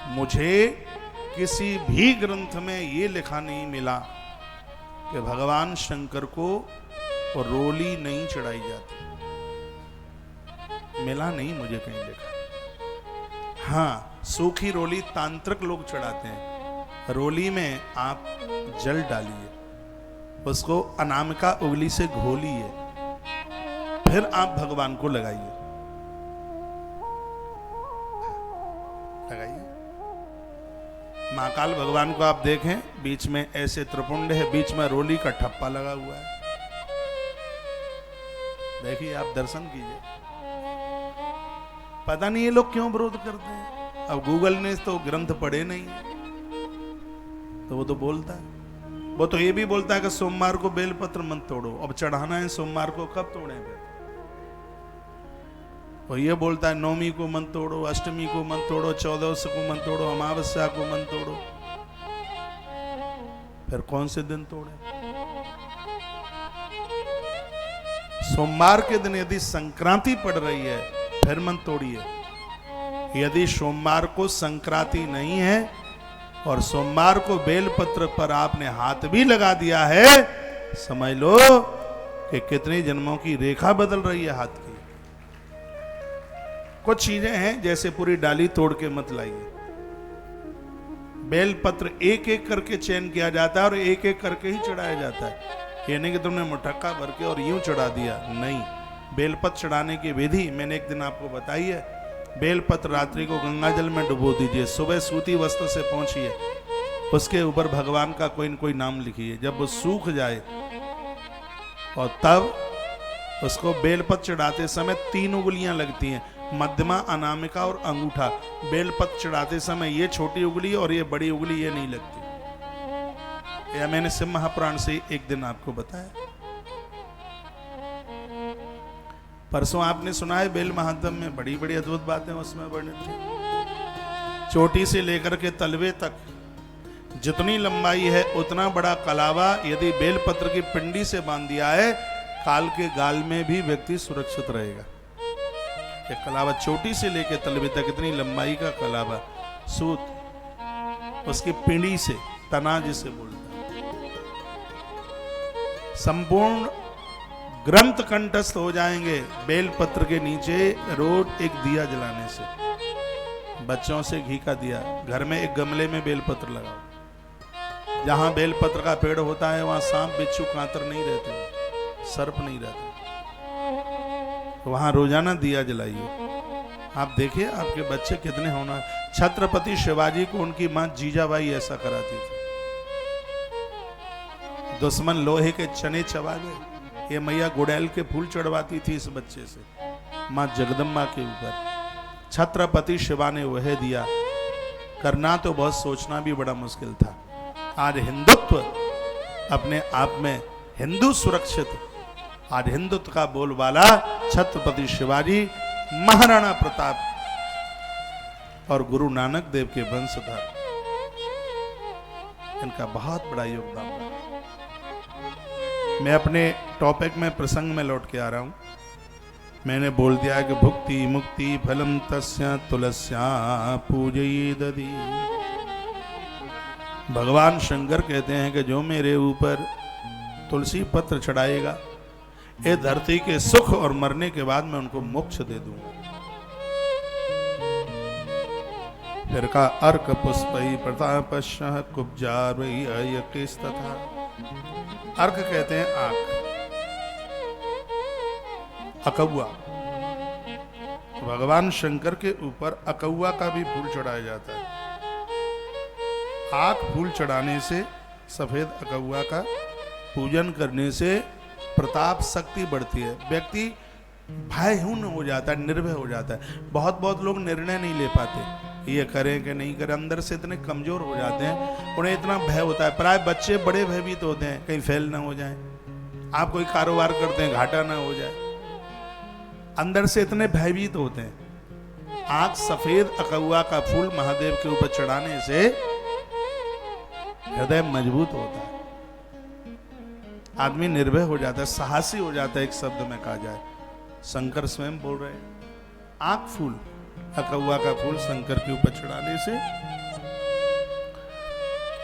मुझे किसी भी ग्रंथ में ये लिखा नहीं मिला कि भगवान शंकर को रोली नहीं चढ़ाई जाती, मिला नहीं मुझे कहीं लिखा। हाँ, सूखी रोली तांत्रिक लोग चढ़ाते हैं। रोली में आप जल डालिए, उसको अनामिका उंगली से घोलिए, फिर आप भगवान को लगाइए। महाकाल भगवान को आप देखें, बीच में ऐसे त्रिपुंड है, बीच में रोली का ठप्पा लगा हुआ है। देखिए, आप दर्शन कीजिए। पता नहीं ये लोग क्यों विरोध करते हैं। अब गूगल ने तो ग्रंथ पढ़े नहीं, तो वो तो बोलता है। वो तो ये भी बोलता है कि सोमवार को बेलपत्र मत तोड़ो। अब चढ़ाना है सोमवार को, कब तोड़े फिर? वो ये बोलता है नौमी को मत तोड़ो, अष्टमी को मत तोड़ो, 14 को मत तोड़ो, अमावस्या को मत तोड़ो। फिर कौन से दिन तोड़े? सोमवार के दिन यदि संक्रांति पड़ रही है फिर मत तोड़िए। यदि सोमवार को संक्रांति नहीं है और सोमवार को बेलपत्र पर आपने हाथ भी लगा दिया है, समझ लो कि कितने जन्मों की रेखा बदल रही है हाथ की। कुछ चीजें हैं जैसे पूरी डाली तोड़ के मत लाइए। बेलपत्र एक एक करके चयन किया जाता है और एक एक करके ही चढ़ाया जाता है। ये नहीं कि तुमने मुठक्का भर के और यूं चढ़ा दिया, नहीं। बेलपत्र चढ़ाने की विधि मैंने एक दिन आपको बताई है। बेलपत्र रात्रि को गंगा जल में डुबो दीजिए, सुबह सूती वस्त्र से पहुंचिए, उसके ऊपर भगवान का कोई न कोई नाम लिखिए। जब वो सूख जाए और तब उसको बेलपत्र चढ़ाते समय 3 उंगलियां लगती हैं, मध्यमा, अनामिका और अंगूठा। बेलपत्र चढ़ाते समय ये छोटी उंगली और ये बड़ी उंगली ये नहीं लगती। यह मैंने शिव महापुराण से एक दिन आपको बताया। परसों आपने सुना है बेल महात्म में बड़ी बड़ी अद्भुत बातें उसमें वर्णित थी। चोटी से लेकर के तलवे तक जितनी लंबाई है उतना बड़ा कलावा यदि बेलपत्र की पिंडी से बांध दिया है, काल के गाल में भी व्यक्ति सुरक्षित रहेगा। एक कलावा चोटी से लेकर तलवे तक इतनी लंबाई का कलावा, सूत उसकी पिंडी से, तना जिसे बोलते हैं, संपूर्ण ग्रंथ कंठस्थ हो जाएंगे बेलपत्र के नीचे रोज एक दिया जलाने से। बच्चों से घी का दिया, घर में एक गमले में बेलपत्र लगाओ। जहां बेलपत्र का पेड़ होता है वहां सांप, बिच्छू, कांतर नहीं रहते, सर्प नहीं रहते। वहां रोजाना दिया जलाइए। आप देखिए आपके बच्चे कितने होना। छत्रपति शिवाजी को उनकी मां जीजाबाई ऐसा कराती थी। दुश्मन लोहे के चने चबा गए, ये मैया गुड़ैल के फूल चढ़वाती थी इस बच्चे से, मां जगदम्बा के ऊपर। छत्रपति शिवा ने वह दिया। करना तो बहुत, सोचना भी बड़ा मुश्किल था। आज हिंदुत्व अपने आप में, हिंदू सुरक्षित, आज हिंदुत्व का बोलबाला छत्रपति शिवाजी, महाराणा प्रताप और गुरु नानक देव के वंशधर, इनका बहुत बड़ा योगदान है। मैं अपने टॉपिक में, प्रसंग में लौट के आ रहा हूं। मैंने बोल दिया कि भुक्ति मुक्ति फलम तस्या तुलस्या पूजयेदधि। भगवान शंकर कहते हैं कि जो मेरे ऊपर तुलसी पत्र चढ़ाएगा, ये धरती के सुख और मरने के बाद मैं उनको मोक्ष दे दूंगा। फिर का अर्क पुष्पई प्रतापश्य कुब्जारई अयकिस्तथा। अर्क कहते हैं आंख, अकौआ। भगवान शंकर के ऊपर अकौआ का भी फूल चढ़ाया जाता है। आंख फूल चढ़ाने से, सफेद अकौआ का पूजन करने से प्रताप शक्ति बढ़ती है। व्यक्ति भयहीन हो जाता है, निर्भय हो जाता है। बहुत लोग निर्णय नहीं ले पाते, ये करें कि नहीं करें, अंदर से इतने कमजोर हो जाते हैं, उन्हें इतना भय होता है। प्राय बच्चे बड़े भयभीत होते हैं, कहीं फेल ना हो जाए। आप कोई कारोबार करते हैं, घाटा ना हो जाए, अंदर से इतने भयभीत होते हैं। आंख सफेद अकौआ का फूल महादेव के ऊपर चढ़ाने से हृदय मजबूत होता है, आदमी निर्भय हो जाता है, साहसी हो जाता है। एक शब्द में कहा जाए, शंकर स्वयं बोल रहे हैं, आंख फूल, अकौआ का फूल शंकर के ऊपर चढ़ाने से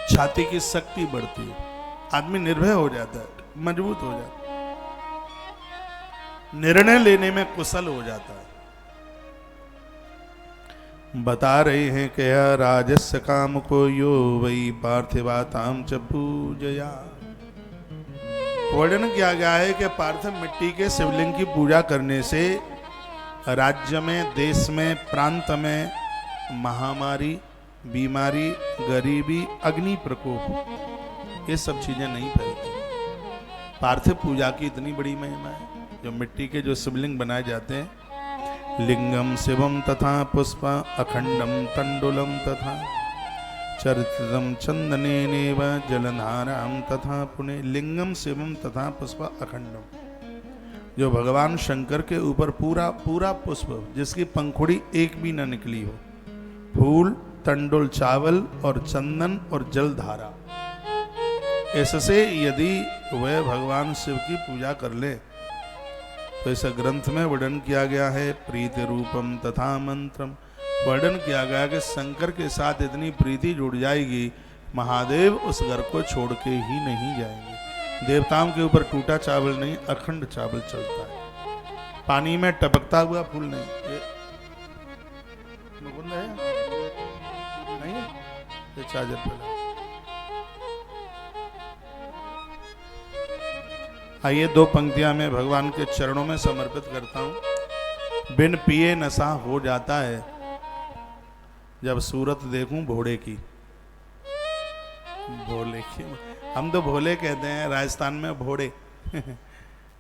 छाती की शक्ति बढ़ती है, आदमी निर्भय हो जाता है, मजबूत हो जाता है, निर्णय लेने में कुशल हो जाता है। बता रहे हैं कि राजस्य काम को यो वही पार्थिवाताम च पूजया। वर्णन किया गया है कि पार्थिव मिट्टी के शिवलिंग की पूजा करने से राज्य में, देश में, प्रांत में महामारी, बीमारी, गरीबी, अग्नि प्रकोप, ये सब चीजें नहीं फैलती। पार्थिव पूजा की इतनी बड़ी महिमा है। जो मिट्टी के जो शिवलिंग बनाए जाते हैं, लिंगम शिवम तथा पुष्प अखंडम तंडुलम तथा चरित्रम चंदनेनेव जलधाराम तथा पुणे। लिंगम शिवम तथा पुष्प अखंडम, जो भगवान शंकर के ऊपर पूरा पूरा पुष्प जिसकी पंखुड़ी एक भी न निकली हो, फूल, तंडुल चावल और चंदन और जलधारा, इससे यदि वह भगवान शिव की पूजा कर ले तो इस ग्रंथ में वर्णन किया गया है प्रीति रूपम तथा मंत्रम। वर्णन किया गया कि शंकर के साथ इतनी प्रीति जुड़ जाएगी, महादेव उस घर को छोड़ के ही नहीं जाएंगे। देवताओं के ऊपर टूटा चावल नहीं, अखंड चावल चलता है, पानी में टपकता हुआ फूल नहीं। ये मुकुंद है नहीं, ये चार्जर पे। आइए दो पंक्तियां मैं भगवान के चरणों में समर्पित करता हूं। बिन पिए नशा हो जाता है जब सूरत देखूं भोले की। भोले की, हम तो भोले कहते हैं, राजस्थान में भोड़े।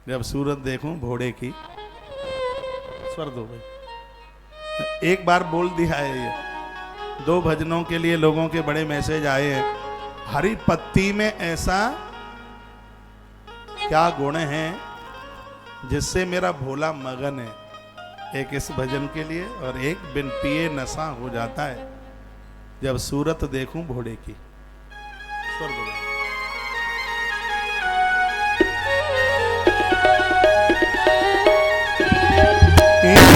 जब सूरत देखूं भोले की, स्वर दो भाई। एक बार बोल दिया है ये। दो भजनों के लिए लोगों के बड़े मैसेज आए हैं। हरी पत्ती में ऐसा क्या गुण है जिससे मेरा भोला मगन है। एक इस भजन के लिए और एक बिन पिए नशा हो जाता है जब सूरत देखूं भोले की।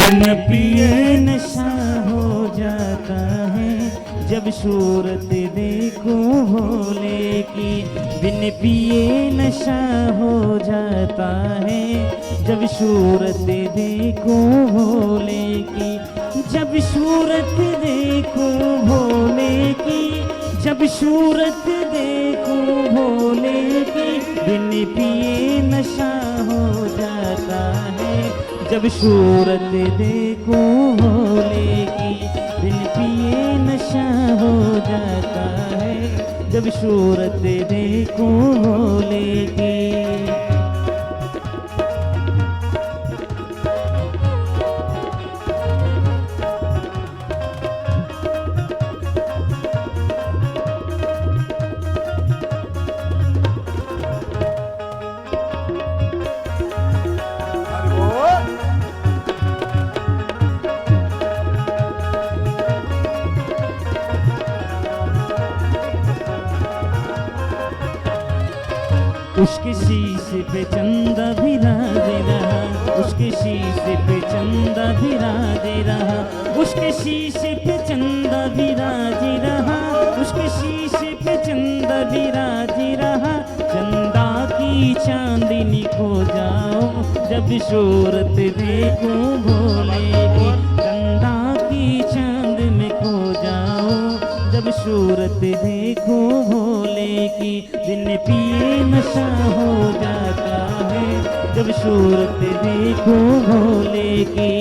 बिन पिए नशा हो जाता है जब सूरत देखो भोले की। बिन पिए नशा हो जाता है जब सूरत देखो भोले की। जब सूरत देखो भोले की, जब सूरत देखो भोले की। बिन पिए नशा हो जाता है जब सूरत देखो भोले की। बिन पिए नशा हो जाता है जब सूरत देखो भोले की। उसके शीशे पे चंदा विराजे रहा, उसके शीशे पे चंदा विराजे रहा, उसके शीशे पे चंदा विराजे रहा, उसके शीशे पे चंदा विराजे रहा। चंदा की चांदनी को जाओ जब सूरत देखो भोले की। चंदा की चांदनी को जाओ जब सूरत देखो भोले की। बिन पिए नशा हो जाता है जब सूरत देखो भोले की।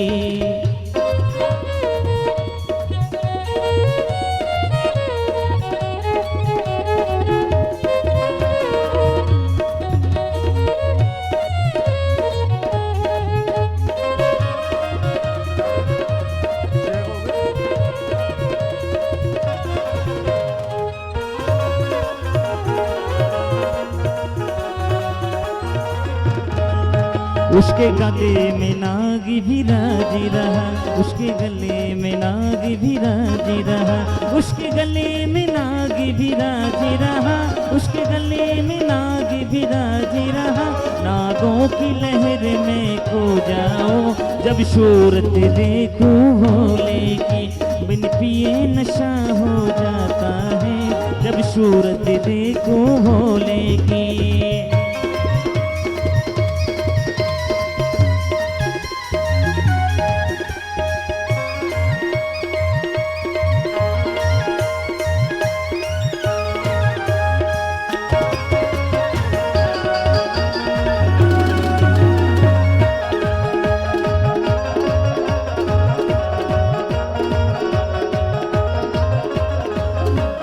उसके गले में नागी विराजी रहा, उसके गले में नागी विराजी रहा, उसके गले में नागी विराजी रहा, उसके गले में नागी विराजी रहा। नागों की लहर में खो जाओ जब सूरत देखो भोले की। बिन पिए नशा हो जाता है जब सूरत देखो भोले की।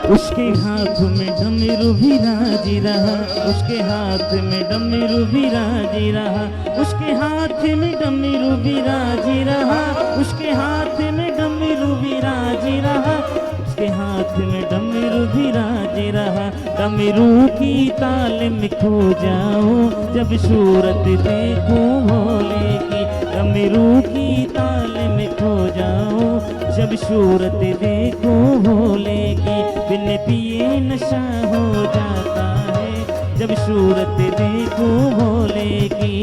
उसके हाथ में डमरू भी राजी रहा, उसके हाथ में डमरू भी राजी रहा, उसके हाथ में डमरू भी राजी रहा, उसके हाथ में डमरू भी राजी रहा, उसके हाथ में डमरू भी राजी रहा। डमरू की ताल में खो जाओ जब सूरत देखो भोले की। डमरू की ताल में खो जाओ जब सूरत देखो भोले की। बिन पिए नशा हो जाता है जब सूरत देखो भोले की।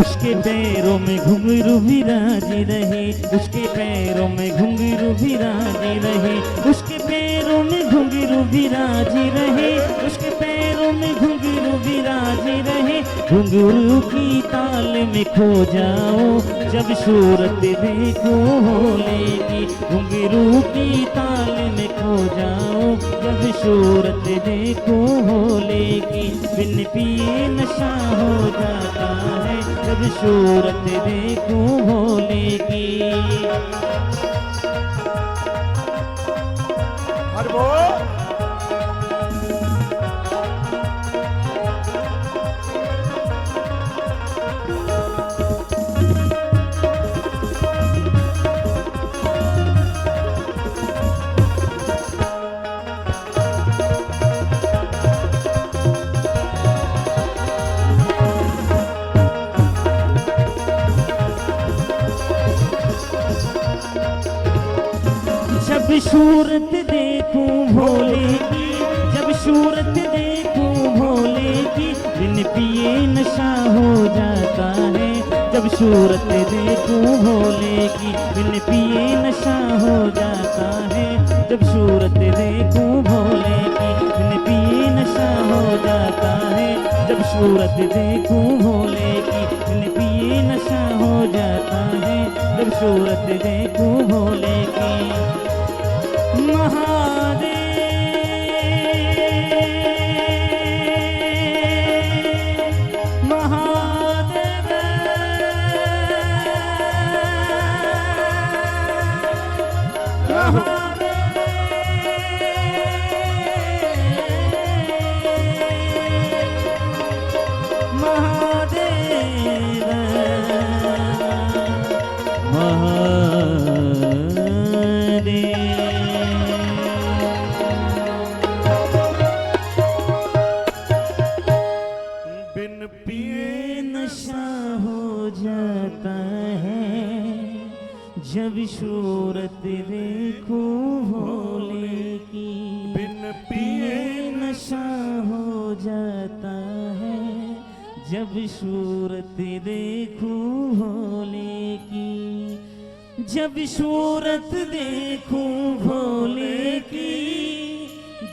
उसके पैरों में घुंघरू भी राजी रहे, उसके पैरों में घुंघरू भी राजी रहे, उसके पैरों में घुंघरू भी राजी रहे, उसके पैरों में घुंघरू भी राजी रहे। घुंघरू की ताल में खो जाओ जब सूरत देखो भोले की। घुंघरू की ताल में खो जाओ जब सूरत देखो भोले की। बिन पिए नशा हो जाता है जब सूरत देखो भोले की। हर वो जब सूरत देखूं भोले की, जब सूरत देखूं भोले की। बिन पिए नशा हो जाता है जब सूरत देखूं भोले की। बिन पिए नशा हो जाता है जब सूरत देखूं भोले की। बिन पिए नशा हो जाता है जब सूरत देखूं भोले की। बिन पिए नशा हो जाता है जब सूरत देखूं भोले की। महादेव महादेव बिन पिए नशा हो जाता है जब सूरत देखो भोले की। बिन पिए नशा हो जाता है जब सूरत देखो भोले की। जब सूरत देखो भोले की,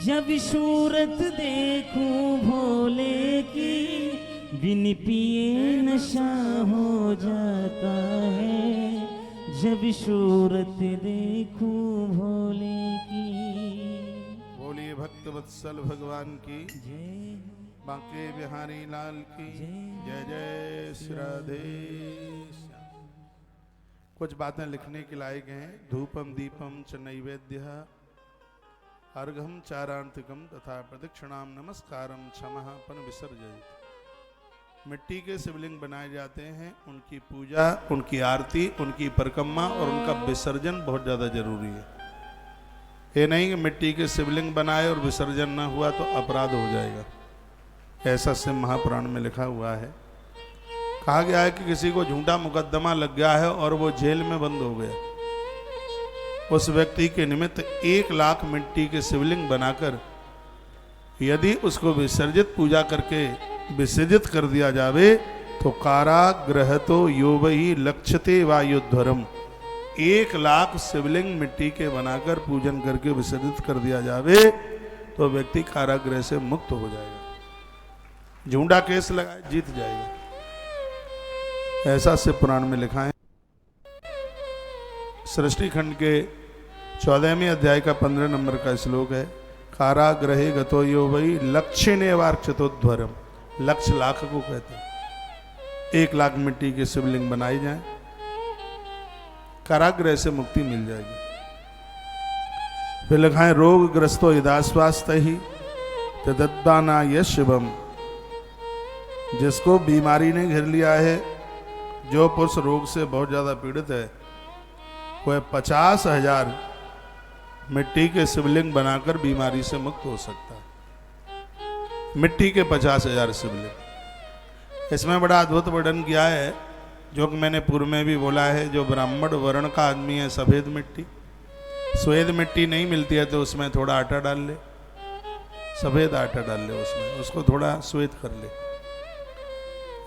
जब सूरत देखो भोले की। बिन पिए नशा हो जाता है जब सूरत देखो भोले की। बोलिए भक्त वत्सल भगवान की जय बांके बिहारी लाल की जय जय श्री राधे श्याम। कुछ बातें लिखने के लायक हैं। धूपम दीपम च नैवेद्य अर्घम चारांतिकम तथा प्रदक्षिणाम नमस्कारम क्षमः पन विसर्जित। मिट्टी के शिवलिंग बनाए जाते हैं, उनकी पूजा, उनकी आरती, उनकी परिक्रमा और उनका विसर्जन बहुत ज़्यादा जरूरी है। ये नहीं कि मिट्टी के शिवलिंग बनाए और विसर्जन न हुआ तो अपराध हो जाएगा, ऐसा शिव महापुराण में लिखा हुआ है। कहा गया है कि किसी को झूठा मुकदमा लग गया है और वो जेल में बंद हो गया, उस व्यक्ति के निमित्त 1 लाख मिट्टी के शिवलिंग बनाकर यदि उसको विसर्जित पूजा करके विसर्जित कर दिया जावे तो कारागृह तो योवही लक्ष्यते वायुध्वरम। 1 लाख शिवलिंग मिट्टी के बनाकर पूजन करके विसर्जित कर दिया जावे तो व्यक्ति कारागृह से मुक्त हो जाएगा। झूठा केस लगाए जीत जाएगा, ऐसा शिव पुराण में लिखा है। सृष्टि खंड के 14वें अध्याय का 15 नंबर का श्लोक है, कारागृहे गतो यो वही लक्ष्य वार्क्षतोध्वरम। लक्ष्य लाख को कहते हैं। 1 लाख मिट्टी के शिवलिंग बनाई जाए, कारागृह से मुक्ति मिल जाएगी। फिर लिखा है, रोग ग्रस्तो यदाश्वास्त ही तदत्ताना यश शिवम। जिसको बीमारी ने घेर लिया है, जो पुरुष रोग से बहुत ज्यादा पीड़ित है, वह 50,000 मिट्टी के शिवलिंग बनाकर बीमारी से मुक्त हो सकता है। मिट्टी के 50,000 शिवलिंग। इसमें बड़ा अद्भुत वर्णन किया है, जो कि मैंने पूर्व में भी बोला है। जो ब्राह्मण वर्ण का आदमी है, सफेद मिट्टी, श्वेत मिट्टी नहीं मिलती है तो उसमें थोड़ा आटा डाल ले, सफेद आटा डाल ले उसमें, उसको थोड़ा श्वेत कर ले,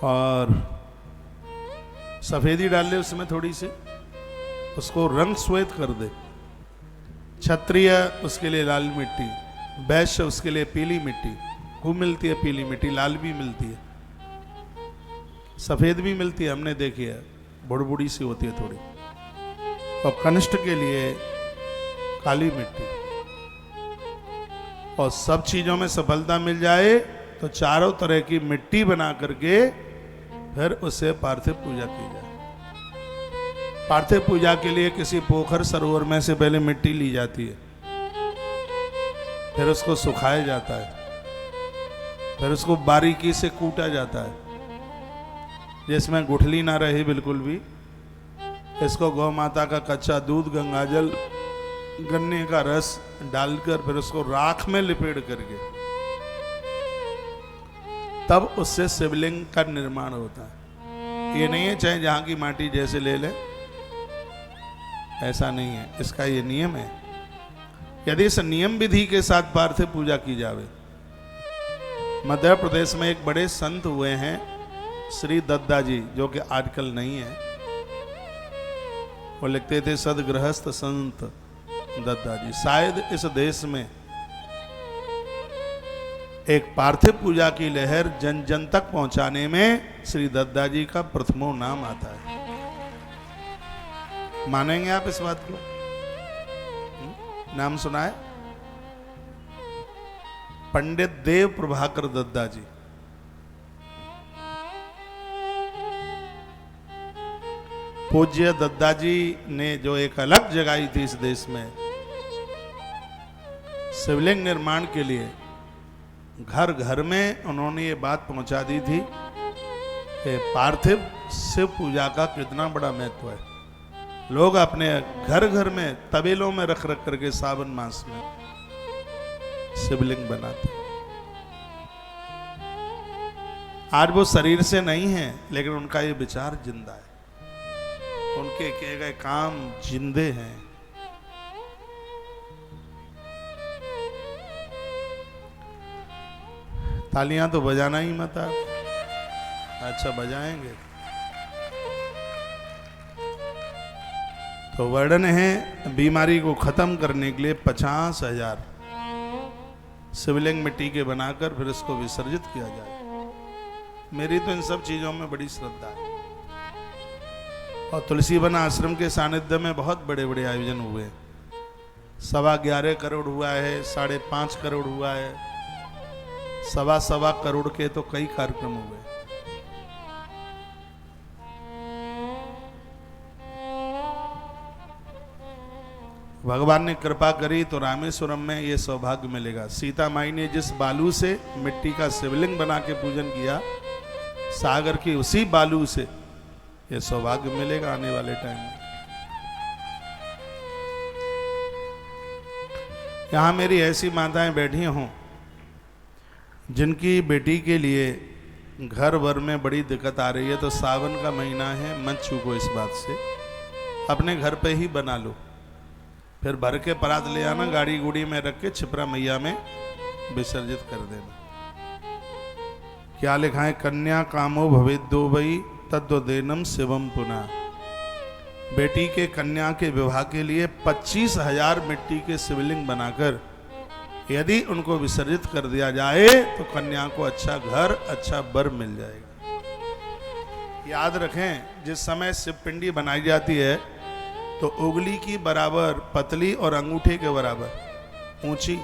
और सफेदी डाल ले उसमें थोड़ी सी, उसको रंग श्वेत कर दे। क्षत्रिय उसके लिए लाल मिट्टी, वैश्य उसके लिए पीली मिट्टी, खूब मिलती है पीली मिट्टी, लाल भी मिलती है, सफेद भी मिलती है, हमने देखी है, बुड़बुड़ी सी होती है थोड़ी। और कनिष्ठ के लिए काली मिट्टी। और सब चीजों में सफलता मिल जाए तो चारों तरह की मिट्टी बना करके फिर उससे पार्थिव पूजा की जाए। पार्थिव पूजा के लिए किसी पोखर सरोवर में से पहले मिट्टी ली जाती है, फिर उसको सुखाया जाता है, फिर उसको बारीकी से कूटा जाता है जिसमें गुठली ना रहे बिल्कुल भी। इसको गौ माता का कच्चा दूध, गंगाजल, गन्ने का रस डालकर फिर उसको राख में लिपेट करके तब उससे शिवलिंग का निर्माण होता है। ये नहीं है चाहे जहां की माटी जैसे ले ले, ऐसा नहीं है, इसका ये नियम है। यदि इस नियम विधि के साथ पार्थिव पूजा की जावे। मध्य प्रदेश में एक बड़े संत हुए हैं श्री दद्दा जी, जो कि आजकल नहीं है। वो लिखते थे सदगृहस्थ संत दद्दा जी। शायद इस देश में एक पार्थिव पूजा की लहर जन जन तक पहुंचाने में श्री दद्दा जी का प्रथमो नाम आता है। मानेंगे आप इस बात को? नाम सुना है? पंडित देव प्रभाकर दद्दा जी। पूज्य दद्दा जी ने जो एक अलग जगाई थी इस देश में शिवलिंग निर्माण के लिए, घर घर में उन्होंने ये बात पहुंचा दी थी कि पार्थिव शिव पूजा का कितना बड़ा महत्व है। लोग अपने घर घर में तबेलों में रख रख करके सावन मास में शिवलिंग बनाते। आज वो शरीर से नहीं है, लेकिन उनका ये विचार जिंदा है, उनके किए गए काम जिंदे हैं। तालियां तो बजाना ही मत आप। अच्छा बजाएंगे तो वर्णन है बीमारी को खत्म करने के लिए 50,000 शिवलिंग मिट्टी के बनाकर फिर इसको विसर्जित किया जाए। मेरी तो इन सब चीजों में बड़ी श्रद्धा है। और तुलसी वन आश्रम के सानिध्य में बहुत बड़े बड़े आयोजन हुए। 11.25 करोड़ हुआ है, 5.5 करोड़ हुआ है, 1.25 करोड़ के तो कई कार्यक्रम हुए। भगवान ने कृपा करी तो रामेश्वरम में ये सौभाग्य मिलेगा। सीता माई ने जिस बालू से मिट्टी का शिवलिंग बना के पूजन किया, सागर की उसी बालू से ये सौभाग्य मिलेगा आने वाले टाइम में। यहाँ मेरी ऐसी माताएं बैठी हों जिनकी बेटी के लिए घर वर में बड़ी दिक्कत आ रही है, तो सावन का महीना है, मत चूको इस बात से, अपने घर पे ही बना लो, फिर भर के परात ले आना, गाड़ी गुड़ी में रख के छिपरा मैया में विसर्जित कर देना। क्या लिखा है? कन्या कामो भवेद दो भई तद्दो देनम शिवम पुनः। बेटी के कन्या के विवाह के लिए 25,000 मिट्टी के शिवलिंग बनाकर यदि उनको विसर्जित कर दिया जाए तो कन्या को अच्छा घर, अच्छा वर मिल जाएगा। याद रखें, जिस समय शिव पिंडी बनाई जाती है तो उंगली की बराबर पतली और अंगूठे के बराबर ऊंची,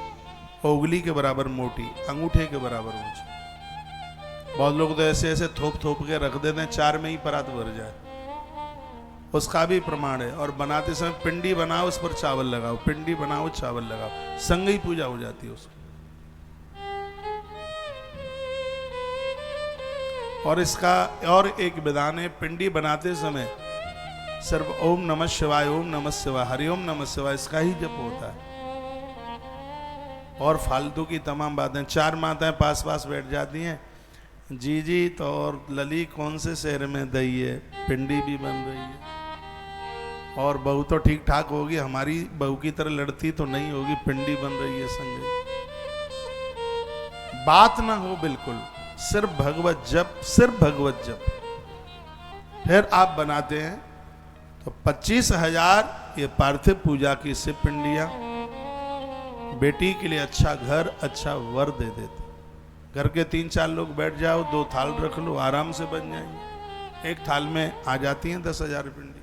उंगली के बराबर मोटी, अंगूठे के बराबर ऊंची। बहुत लोग तो ऐसे ऐसे थोप थोप के रख देते हैं, 4 में ही परात भर जाए, उसका भी प्रमाण है। और बनाते समय पिंडी बनाओ, उस पर चावल लगाओ, पिंडी बनाओ चावल लगाओ, संग ही पूजा हो जाती है उसकी। और इसका और एक विधान है, पिंडी बनाते समय सिर्फ ओम नमः शिवाय, ओम नमः शिवाय, हरिओम नमः शिवाय, इसका ही जप होता है। और फालतू की तमाम बातें। 4 माताएं पास पास बैठ जाती हैं, जी जी तो और लली कौन से शहर में दई है, पिंडी भी बन रही है, और बहू तो ठीक ठाक होगी, हमारी बहू की तरह लड़ती तो नहीं होगी, पिंडी बन रही है संग। बात ना हो बिल्कुल, सिर्फ भगवत जप, सिर्फ भगवत जप। फिर आप बनाते हैं तो 25,000 ये पार्थिव पूजा की शिव पिंडियां बेटी के लिए अच्छा घर, अच्छा वर दे देते। घर के 3-4 लोग बैठ जाओ, 2 थाल रख लो, आराम से बन जाएंगे। एक थाल में आ जाती हैं 10,000 पिंडी,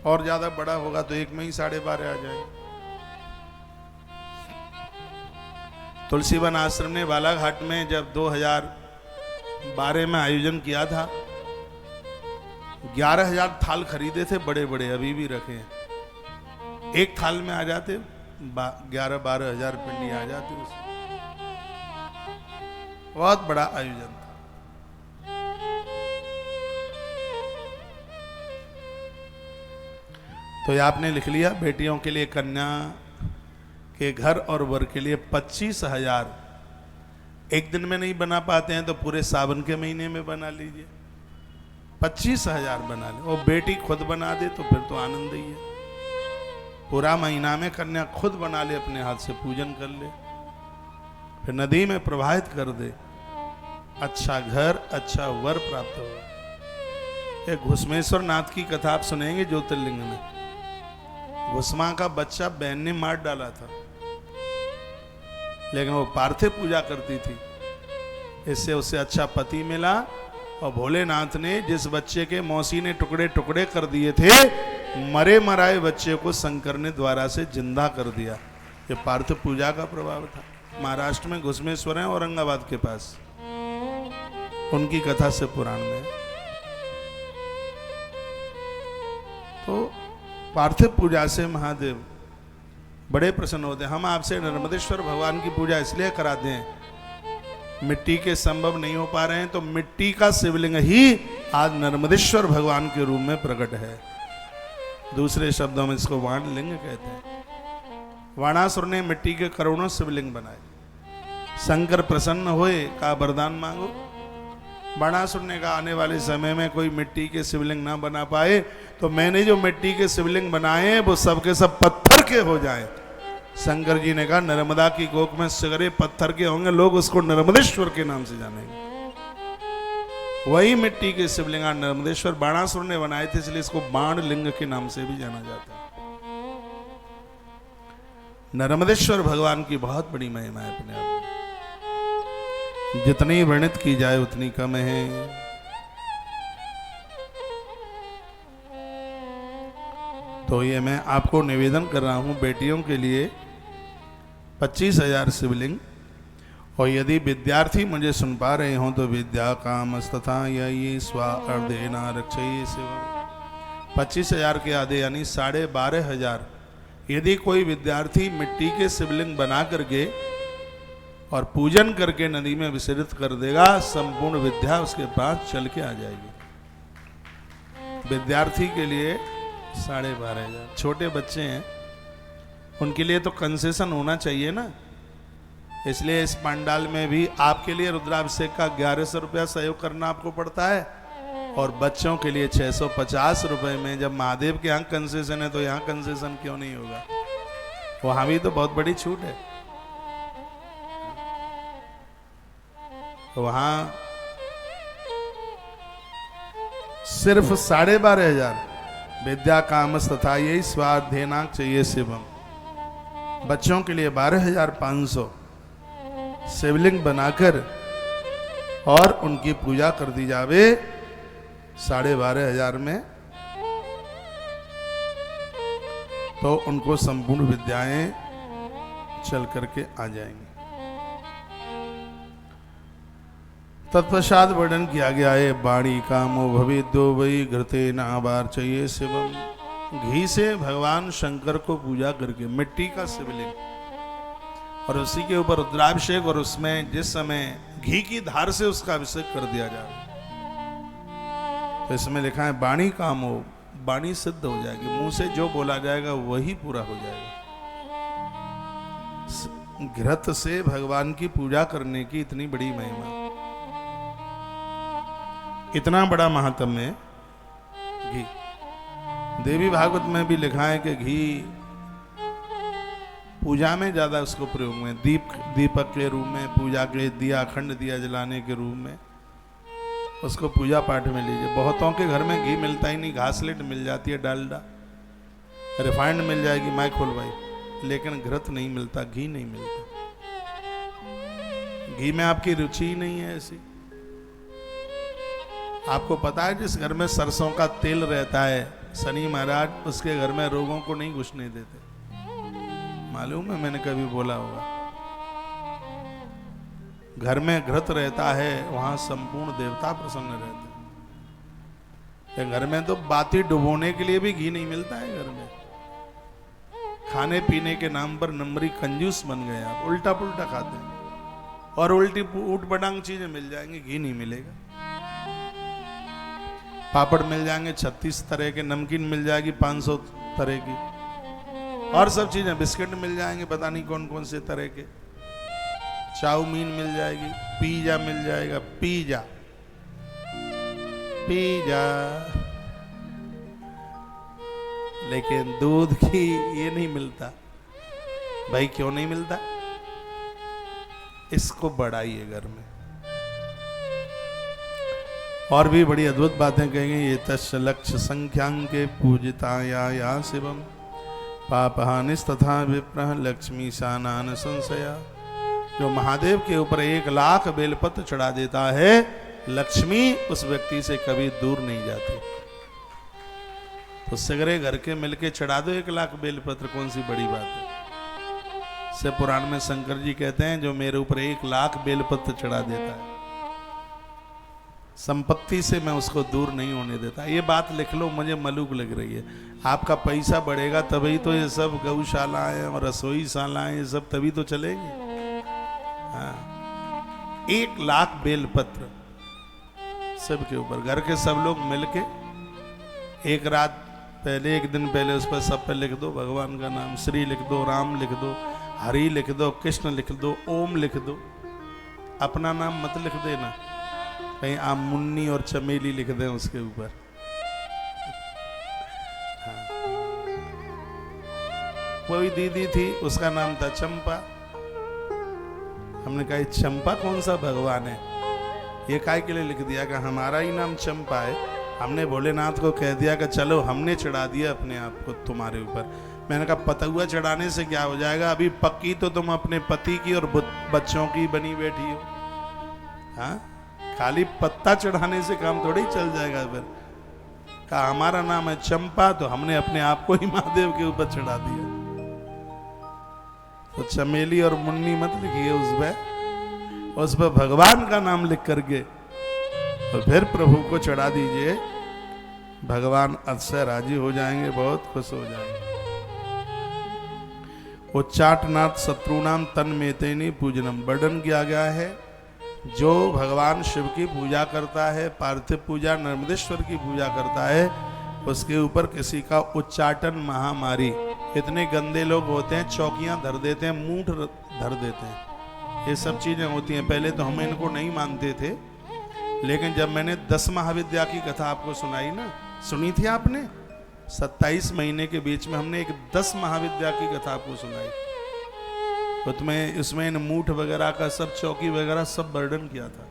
और ज्यादा बड़ा होगा तो एक में ही 12.5 आ जाएंगे। तुलसीवन आश्रम ने बालाघाट में जब 2012 में आयोजन किया था, 11,000 थाल खरीदे थे, बड़े बड़े, अभी भी रखे हैं। एक थाल में आ जाते 11-12 हजार पिंडी आ जाती उसमें। बहुत बड़ा आयोजन था। तो ये आपने लिख लिया, बेटियों के लिए कन्या के घर और वर के लिए 25,000 एक दिन में नहीं बना पाते हैं तो पूरे सावन के महीने में बना लीजिए, 25,000 बना ले। और बेटी खुद बना दे तो फिर तो आनंद ही है। पूरा महीना में कन्या खुद बना ले, अपने हाथ से पूजन कर ले, फिर नदी में प्रवाहित कर दे, अच्छा घर, अच्छा वर प्राप्त होगा। एक घुसमेश्वर नाथ की कथा आप सुनेंगे ज्योतिर्लिंग में। घुसमा का बच्चा बहन ने मार डाला था, लेकिन वो पार्थिव पूजा करती थी, इससे उसे अच्छा पति मिला। और भोलेनाथ ने जिस बच्चे के मौसी ने टुकड़े टुकड़े कर दिए थे, मरे मराए बच्चे को शंकर ने द्वारा से जिंदा कर दिया। ये पार्थिव पूजा का प्रभाव था। महाराष्ट्र में घुसमेश्वर है, औरंगाबाद के पास, उनकी कथा से पुराण में। तो पार्थिव पूजा से महादेव बड़े प्रसन्न होते हैं। हम आपसे नर्मदेश्वर भगवान की पूजा इसलिए कराते हैं, मिट्टी के संभव नहीं हो पा रहे हैं तो मिट्टी का शिवलिंग ही आज नर्मदेश्वर भगवान के रूप में प्रकट है। दूसरे शब्दों में इसको वाण लिंग कहते हैं। वाणासुर ने मिट्टी के करोड़ों शिवलिंग बनाए, शंकर प्रसन्न हुए, का वरदान मांगो। बाणासुर ने कहा आने वाले समय में कोई मिट्टी के शिवलिंग ना बना पाए तो मैंने जो मिट्टी के शिवलिंग बनाए हैं वो सब के सब पत्थर के हो जाएं। शंकर जी ने कहा नर्मदा की गोक में सगरे पत्थर के होंगे, लोग उसको नर्मदेश्वर के नाम से जानेंगे। वही मिट्टी के शिवलिंग नर्मदेश्वर बाणासुर ने बनाए थे, इसलिए इसको बाण लिंग के नाम से भी जाना जाता है। नर्मदेश्वर भगवान की बहुत बड़ी महिमा है अपने आप में, जितनी वर्णित की जाए उतनी कम है। तो ये मैं आपको निवेदन कर रहा हूं बेटियों के लिए 25,000 शिवलिंग। और यदि विद्यार्थी मुझे सुन पा रहे हों तो विद्या काम तथा ये स्वा अर्धेना रक्षये शिव 25,000 के आधे यानी 12,500 यदि कोई विद्यार्थी मिट्टी के शिवलिंग बना करके और पूजन करके नदी में विसर्जित कर देगा, संपूर्ण विद्या उसके पास चल के आ जाएगी। विद्यार्थी के लिए 12,500। छोटे बच्चे हैं, उनके लिए तो कंसेशन होना चाहिए ना। इसलिए इस पंडाल में भी आपके लिए रुद्राभिषेक का 1100 रुपया सहयोग करना आपको पड़ता है, और बच्चों के लिए 650 रुपये में। जब महादेव के यहाँ कंसेशन है तो यहाँ कंसेशन क्यों नहीं होगा? वहां भी तो बहुत बड़ी छूट है। तो वहां सिर्फ 12,500 विद्या कामस तथा यही स्वाध्ययनाक चाहिए शिवम। बच्चों के लिए 12,500 शिवलिंग बनाकर और उनकी पूजा कर दी जावे 12,500 में, तो उनको संपूर्ण विद्याएं चल करके आ जाएंगी। तत्पश्चात वर्णन किया गया है बाणी कामो भवेद्यो वही घृते नाबार चाहिए शिवम। घी से भगवान शंकर को पूजा करके मिट्टी का शिवलिंग और उसी के ऊपर रुद्राभिषेक, और उसमें जिस समय घी की धार से उसका अभिषेक कर दिया जाए, तो इसमें लिखा है बाणी कामो, बाणी सिद्ध हो जाएगी। मुंह से जो बोला जाएगा वही पूरा हो जाएगा। घृत से भगवान की पूजा करने की इतनी बड़ी महिमा, इतना बड़ा महात्म्य है घी। देवी भागवत में भी लिखा है कि घी पूजा में ज्यादा उसको प्रयोग में, दीपक के रूप में, पूजा के दिया, अखंड दिया जलाने के रूप में उसको पूजा पाठ में लीजिए। बहुतों के घर में घी मिलता ही नहीं, घासलेट मिल जाती है, डालडा रिफाइंड मिल जाएगी, मैं खोल भाई, लेकिन घृत नहीं मिलता, घी नहीं मिलता। घी में आपकी रुचि ही नहीं है ऐसी। आपको पता है जिस घर में सरसों का तेल रहता है, शनि महाराज उसके घर में रोगों को नहीं घुसने देते। मालूम है, मैंने कभी बोला होगा। घर में घृत रहता है वहां संपूर्ण देवता प्रसन्न रहते हैं। घर में तो बाती डुबोने के लिए भी घी नहीं मिलता है। घर में खाने पीने के नाम पर नंबरी कंजूस बन गए आप, उल्टा पुल्टा खाते हैं और उल्टी ऊट पटांग चीजें मिल जाएंगी, घी नहीं मिलेगा। पापड़ मिल जाएंगे 36 तरह के, नमकीन मिल जाएगी 500 तरह की, और सब चीजें, बिस्किट मिल जाएंगे पता नहीं कौन कौन से तरह के, चाउमीन मिल जाएगी, पिज्जा मिल जाएगा, पिज्जा पिज्जा, लेकिन दूध की ये नहीं मिलता। भाई क्यों नहीं मिलता? इसको बढ़ाइए घर में। और भी बड़ी अद्भुत बातें कहेंगे। ये तस् लक्ष्य संख्यांके पूजिताया या शिवम पापहानिस तथा विप्रह लक्ष्मी शानान संशया। जो महादेव के ऊपर 1,00,000 बेलपत्र चढ़ा देता है, लक्ष्मी उस व्यक्ति से कभी दूर नहीं जाती। तो सगरे घर के मिलके चढ़ा दो 1,00,000 बेलपत्र, कौन सी बड़ी बात है। से पुराण में शंकर जी कहते हैं जो मेरे ऊपर 1,00,000 बेलपत्र चढ़ा देता है, संपत्ति से मैं उसको दूर नहीं होने देता। ये बात लिख लो, मुझे मलूक लग रही है। आपका पैसा बढ़ेगा तभी तो ये सब गौशालाएं और रसोईशालाएं ये सब तभी तो चलेगी। हाँ, 1,00,000 बेलपत्र सबके ऊपर, घर के सब लोग मिलके एक रात पहले, एक दिन पहले उस पर सब पे लिख दो भगवान का नाम। श्री लिख दो, राम लिख दो, हरि लिख दो, कृष्ण लिख दो, ओम लिख दो। अपना नाम मत लिख देना, कहीं आप मुन्नी और चमेली लिख दें उसके ऊपर। हाँ। कोई दीदी थी, उसका नाम था चंपा। हमने कहा चंपा कौन सा भगवान है? ये काय के लिए लिख दिया कि हमारा ही नाम चंपा है। हमने भोलेनाथ को कह दिया कि चलो हमने चढ़ा दिया अपने आप को तुम्हारे ऊपर। मैंने कहा पतुआ चढ़ाने से क्या हो जाएगा? अभी पक्की तो तुम अपने पति की और बच्चों की बनी बैठी हो। हाँ, खाली पत्ता चढ़ाने से काम थोड़ी चल जाएगा। फिर कहा हमारा नाम है चंपा, तो हमने अपने आप को ही महादेव के ऊपर चढ़ा दिया। तो चमेली और मुन्नी मत लिखिए उस पर भगवान का नाम लिख करके और फिर प्रभु को चढ़ा दीजिए। भगवान अतिशय राजी हो जाएंगे, बहुत खुश हो जाएंगे। उच्चाटनाथ शत्रुनाम तन मेतेनी पूजनम, वर्णन किया गया है जो भगवान शिव की पूजा करता है, पार्थिव पूजा, नर्मदेश्वर की पूजा करता है, उसके ऊपर किसी का उच्चाटन महामारी इतने गंदे लोग होते हैं, चौकियां धर देते हैं, मूठ धर देते हैं, ये सब चीजें होती हैं। पहले तो हम इनको नहीं मानते थे, लेकिन जब मैंने 10 महाविद्या की कथा आपको सुनाई ना, सुनी थी आपने? 27 महीने के बीच में हमने एक 10 महाविद्या की कथा आपको सुनाई। उसमें इन मूठ वगैरह का सब, चौकी वगैरह सब वर्णन किया था।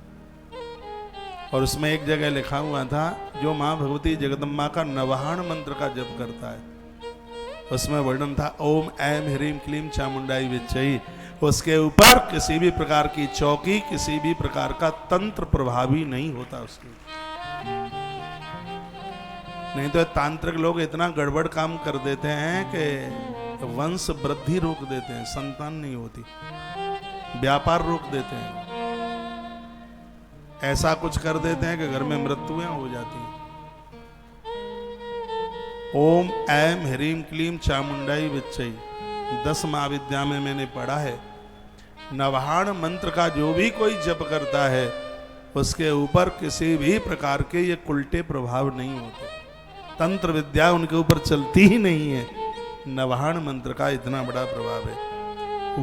और उसमें एक जगह लिखा हुआ था, जो माँ भगवती जगदम्बा का नवाहन मंत्र का जप करता है, उसमें वर्णन था ओम ऐम ह्रीम क्लीम चामुंडाई विच्चई। उसके ऊपर किसी भी प्रकार की चौकी, किसी भी प्रकार का तंत्र प्रभावी नहीं होता उसके। नहीं तो तांत्रिक लोग इतना गड़बड़ काम कर देते हैं कि वंश वृद्धि रोक देते हैं, संतान नहीं होती, व्यापार रोक देते हैं, ऐसा कुछ कर देते हैं कि घर में मृत्युएं हो जाती हैं। ओम ऐम ह्रीम क्लीम चामुंडाई विच्चई 10 महाविद्या में मैंने पढ़ा है, नवाहन मंत्र का जो भी कोई जप करता है उसके ऊपर किसी भी प्रकार के ये उल्टे प्रभाव नहीं होते, तंत्र विद्या उनके ऊपर चलती ही नहीं है। नवाहन मंत्र का इतना बड़ा प्रभाव है।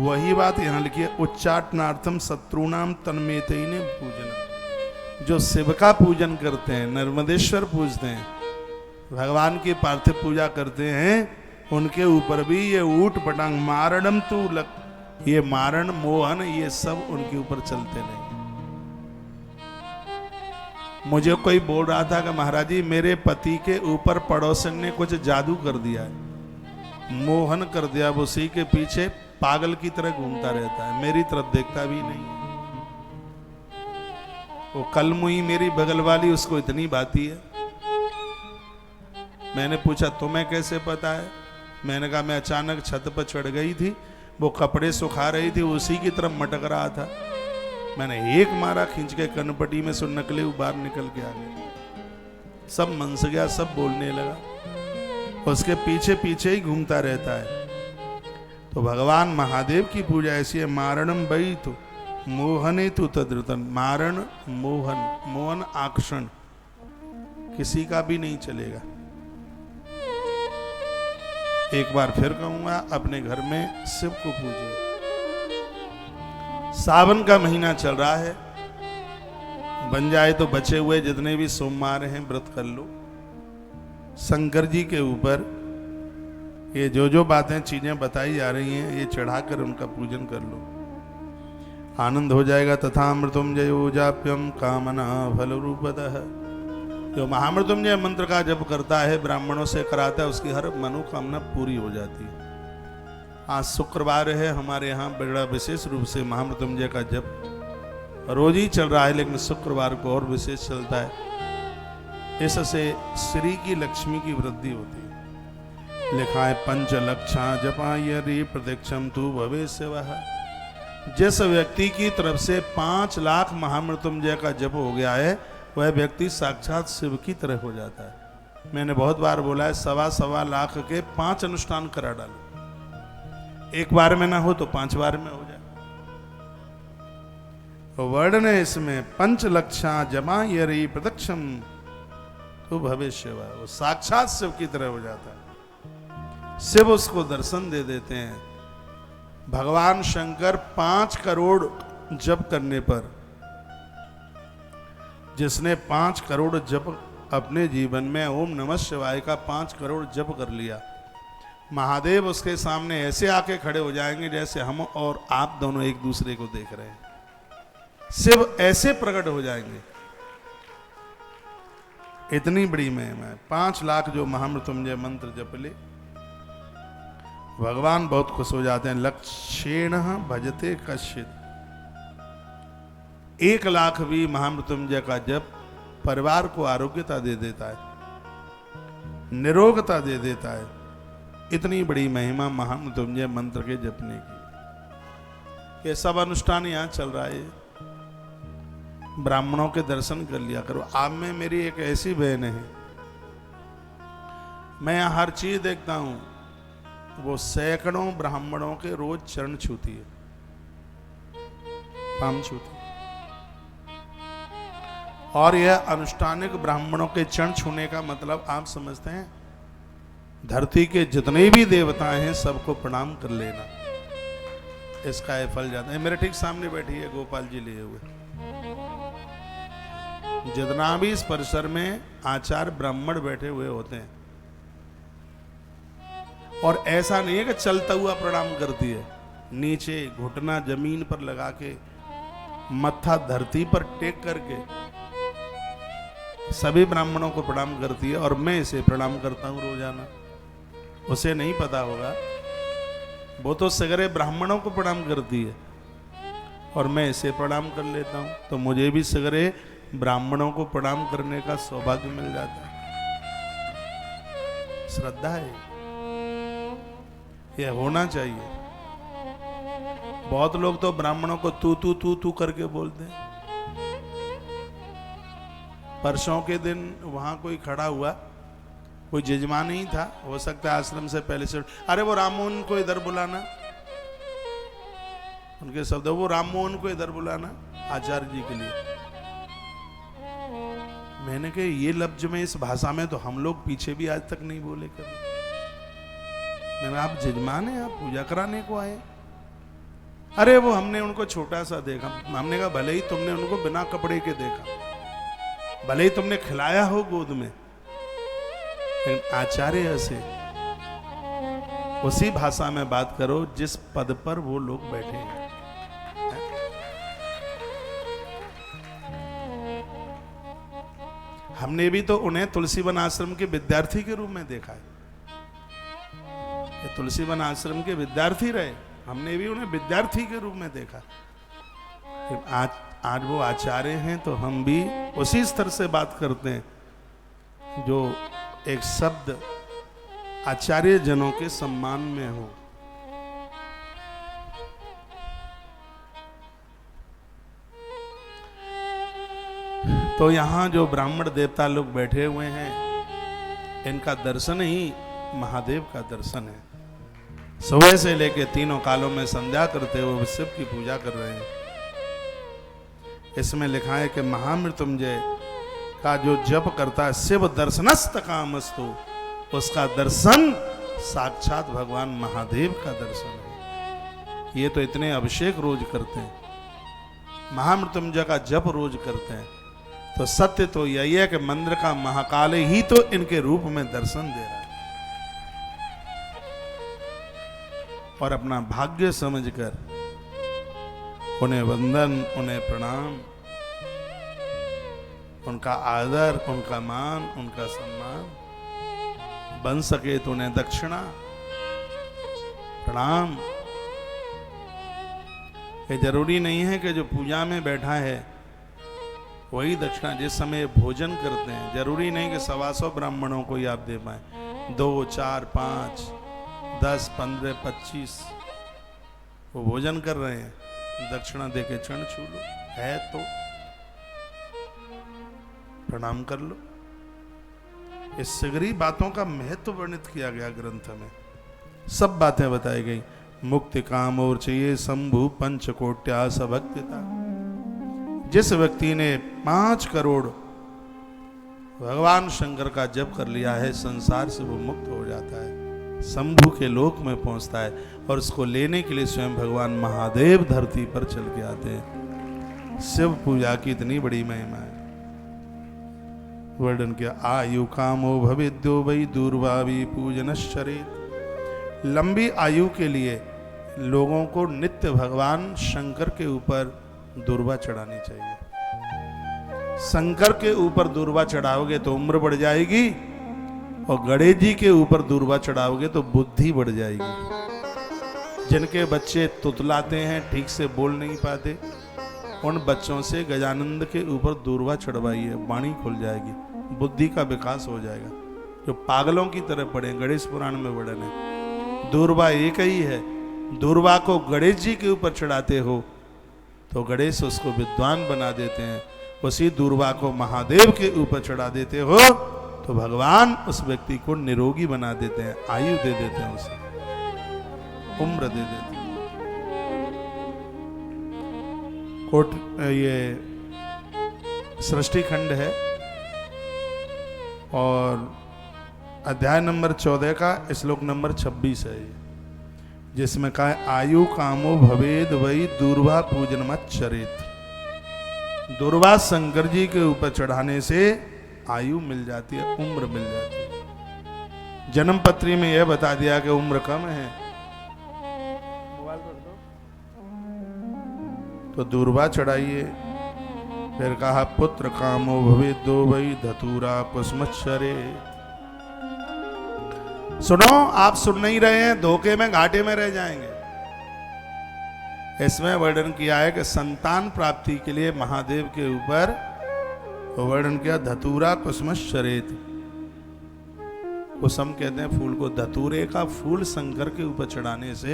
वही बात यहाँ लिखी है, उच्चाटनार्थम शत्रुणाम तन्मेतैने पूजनम। जो शिव का पूजन करते हैं, नर्मदेश्वर पूजते हैं, भगवान की पार्थिव पूजा करते हैं, उनके ऊपर भी ये ऊट पटांग मारणम तू लक, ये मारण मोहन ये सब उनके ऊपर चलते नहीं। मुझे कोई बोल रहा था कि महाराज जी मेरे पति के ऊपर पड़ोसन ने कुछ जादू कर दिया है, मोहन कर दिया, वो उसी के पीछे पागल की तरह घूमता रहता है, मेरी तरफ देखता भी नहीं है। वो कल मुई मेरी बगल वाली, उसको इतनी बाती है। मैंने पूछा तुम्हें कैसे पता है? मैंने कहा मैं अचानक छत पर चढ़ गई थी, वो कपड़े सुखा रही थी, उसी की तरफ मटक रहा था, मैंने एक मारा खींच के कनपटी में, सो नकले बाहर निकल के आ गए, सब मन से गया, सब बोलने लगा, उसके पीछे पीछे ही घूमता रहता है। तो भगवान महादेव की पूजा ऐसी है, मारणम बई तो मोहने तू तद्रुतन, मारण मोहन, मोहन आकर्षण किसी का भी नहीं चलेगा। एक बार फिर कहूंगा, अपने घर में शिव को पूजिए। सावन का महीना चल रहा है, बन जाए तो बचे हुए जितने भी सोमवार हैं व्रत कर लो। शंकर जी के ऊपर ये जो बातें चीजें बताई जा रही हैं, ये चढ़ाकर उनका पूजन कर लो, आनंद हो जाएगा। तथा मृत्युंजयो जाप्यम कामना फल रूपतः। जो महामृत्युंजय मंत्र का जप करता है, ब्राह्मणों से कराता है, उसकी हर मनोकामना पूरी हो जाती है। आज शुक्रवार है, हमारे यहाँ बड़ा विशेष रूप से महामृत्युंजय का जप रोज ही चल रहा है, लेकिन शुक्रवार को और विशेष चलता है। इससे श्री की लक्ष्मी की वृद्धि होती है। लिखा है पंच लक्षा जपा यदि प्रत्यक्षम तू भविष्य वह। जिस व्यक्ति की तरफ से 5 लाख महामृत्युंजय का जप हो गया है, वह व्यक्ति साक्षात शिव की तरह हो जाता है। मैंने बहुत बार बोला है, 1.25 लाख के 5 अनुष्ठान करा डालो, एक बार में ना हो तो 5 बार में हो जाए। तो वर्णन है इसमें, पंच लक्षा जमा यरी प्रदक्षम तो भविष्य, वो साक्षात शिव की तरह हो जाता है। शिव उसको दर्शन दे देते हैं। भगवान शंकर 5 करोड़ जप करने पर, जिसने 5 करोड़ जप अपने जीवन में ओम नमः शिवाय का 5 करोड़ जप कर लिया, महादेव उसके सामने ऐसे आके खड़े हो जाएंगे जैसे हम और आप दोनों एक दूसरे को देख रहे हैं। शिव ऐसे प्रकट हो जाएंगे, इतनी बड़ी महिमा है। 5 लाख जो महामृत्युंजय मंत्र जप ले, भगवान बहुत खुश हो जाते हैं। लक्षेण भजते कश्चित। 1 लाख भी महामृत्युंजय का जप परिवार को आरोग्यता दे देता है, निरोगता दे देता है। इतनी बड़ी महिमा महामृत्युंजय मंत्र के जपने की। ये सब अनुष्ठान यहाँ चल रहा है, ब्राह्मणों के दर्शन कर लिया करो। आप में मेरी एक ऐसी बहन है, मैं यहाँ हर चीज देखता हूँ, वो सैकड़ों ब्राह्मणों के रोज चरण छूती है, पाम छूती है। और यह अनुष्ठानिक ब्राह्मणों के चरण छूने का मतलब आप समझते हैं, धरती के जितने भी देवता हैं सबको प्रणाम कर लेना, इसका ये फल जाता है। मेरे ठीक सामने बैठी है गोपाल जी लिए हुए। जितना भी इस परिसर में आचार्य ब्राह्मण बैठे हुए होते हैं, और ऐसा नहीं है कि चलता हुआ प्रणाम करती है, नीचे घुटना जमीन पर लगा के मत्था धरती पर टेक करके सभी ब्राह्मणों को प्रणाम करती है। और मैं इसे प्रणाम करता हूं रोजाना। उसे नहीं पता होगा, वो तो सगरे ब्राह्मणों को प्रणाम करती है और मैं इसे प्रणाम कर लेता हूं, तो मुझे भी सगरे ब्राह्मणों को प्रणाम करने का सौभाग्य मिल जाता है। श्रद्धा है, यह होना चाहिए। बहुत लोग तो ब्राह्मणों को तू तू तू तू करके बोलते हैं। परसों के दिन वहां कोई खड़ा हुआ, कोई जजमान ही था, हो सकता है आश्रम से पहले से, अरे वो राममोहन को इधर बुलाना, उनके शब्द, वो राममोहन को इधर बुलाना आचार्य जी के लिए। मैंने कहा ये लफ्ज में इस भाषा में तो हम लोग पीछे भी आज तक नहीं बोले कभी। मैंने, आप जजमान हैं, आप पूजा कराने को आए? अरे वो हमने उनको छोटा सा देखा। हमने कहा भले ही तुमने उनको बिना कपड़े के देखा, भले ही तुमने खिलाया हो गोद में, लेकिन आचार्य से उसी भाषा में बात करो जिस पद पर वो लोग बैठे हैं। हमने भी तो उन्हें तुलसीवन आश्रम के विद्यार्थी के रूप में देखा है। ये तुलसीवन आश्रम के विद्यार्थी रहे, हमने भी उन्हें विद्यार्थी के रूप में देखा। आज वो आचार्य हैं तो हम भी उसी स्तर से बात करते हैं जो एक शब्द आचार्य जनों के सम्मान में हो। तो यहां जो ब्राह्मण देवता लोग बैठे हुए हैं, इनका दर्शन ही महादेव का दर्शन है। सुबह से लेके तीनों कालों में संध्या करते हुए वो शिव की पूजा कर रहे हैं। इसमें लिखा है कि महामृत्युंजय का जो जप करता है, शिव दर्शनस्त कामस्तु, उसका दर्शन साक्षात भगवान महादेव का दर्शन है। ये तो इतने अभिषेक रोज करते हैं, महामृत्युंजय का जप रोज करते हैं, तो सत्य तो यही है कि मंदिर का महाकाल ही तो इनके रूप में दर्शन दे रहा है। और अपना भाग्य समझकर उन्हें वंदन, उन्हें प्रणाम, उनका आदर, उनका मान, उनका सम्मान, बन सके तो उन्हें दक्षिणा प्रणाम। ये जरूरी नहीं है कि जो पूजा में बैठा है वही दक्षिणा। जिस समय भोजन करते हैं, जरूरी नहीं कि 125 ब्राह्मणों को ही आप दे पाए। 2, 4, 5, 10, 15, 25 वो भोजन कर रहे हैं, दक्षिणा देके चरण छू लो, है तो प्रणाम कर लो। इस सगरी बातों का महत्व वर्णित किया गया ग्रंथ में, सब बातें बताई गई। मुक्ति काम और चाहिए शंभु पंचकोट्या सभक्तिता। जिस व्यक्ति ने 5 करोड़ भगवान शंकर का जप कर लिया है, संसार से वो मुक्त हो जाता है, शंभु के लोक में पहुंचता है, और उसको लेने के लिए स्वयं भगवान महादेव धरती पर चल के आते हैं। शिव पूजा की इतनी बड़ी महिमा है। वर्णन किया, आयु कामो भविद्यो वै दूर्वावी पूजनश्चरेत। लंबी आयु के लिए लोगों को नित्य भगवान शंकर के ऊपर दूर्वा चढ़ानी चाहिए। शंकर के ऊपर दूर्वा चढ़ाओगे तो उम्र बढ़ जाएगी, और गणेश जी के ऊपर दूर्वा चढ़ाओगे तो बुद्धि बढ़ जाएगी। जिनके बच्चे तुतलाते हैं, ठीक से बोल नहीं पाते, उन बच्चों से गजानंद के ऊपर दूर्वा चढ़वाइए, वाणी खुल जाएगी, बुद्धि का विकास हो जाएगा। जो पागलों की तरह पढ़े, गणेश पुराण में वर्णन है। दूर्वा एक ही है। दूर्वा को गणेश जी के ऊपर चढ़ाते हो तो गणेश उसको विद्वान बना देते हैं। उसी दूर्वा को महादेव के ऊपर चढ़ा देते हो तो भगवान उस व्यक्ति को निरोगी बना देते हैं, आयु दे देते हैं, उसे उम्र दे देते हैं। कोट ये सृष्टि खंड है और अध्याय नंबर 14 का श्लोक नंबर 26 है ये, जिसमें कहा है आयु कामो भवेद वही दूर्वा पूजन मत चरित। दूर्वा शंकर जी के ऊपर चढ़ाने से आयु मिल जाती है, उम्र मिल जाती है। जन्म पत्री में यह बता दिया कि उम्र कम है, तो दूर्वा चढ़ाइए। फिर कहा पुत्र कामो भवे दो वही धतूरा कुसुमच्छरे। सुनो, आप सुन नहीं रहे हैं, धोखे में घाटे में रह जाएंगे। इसमें वर्णन किया है कि संतान प्राप्ति के लिए महादेव के ऊपर वर्णन किया धतूरा कुसुमच्छरेत। कुसुम कहते हैं फूल को, धतूरे का फूल शंकर के ऊपर चढ़ाने से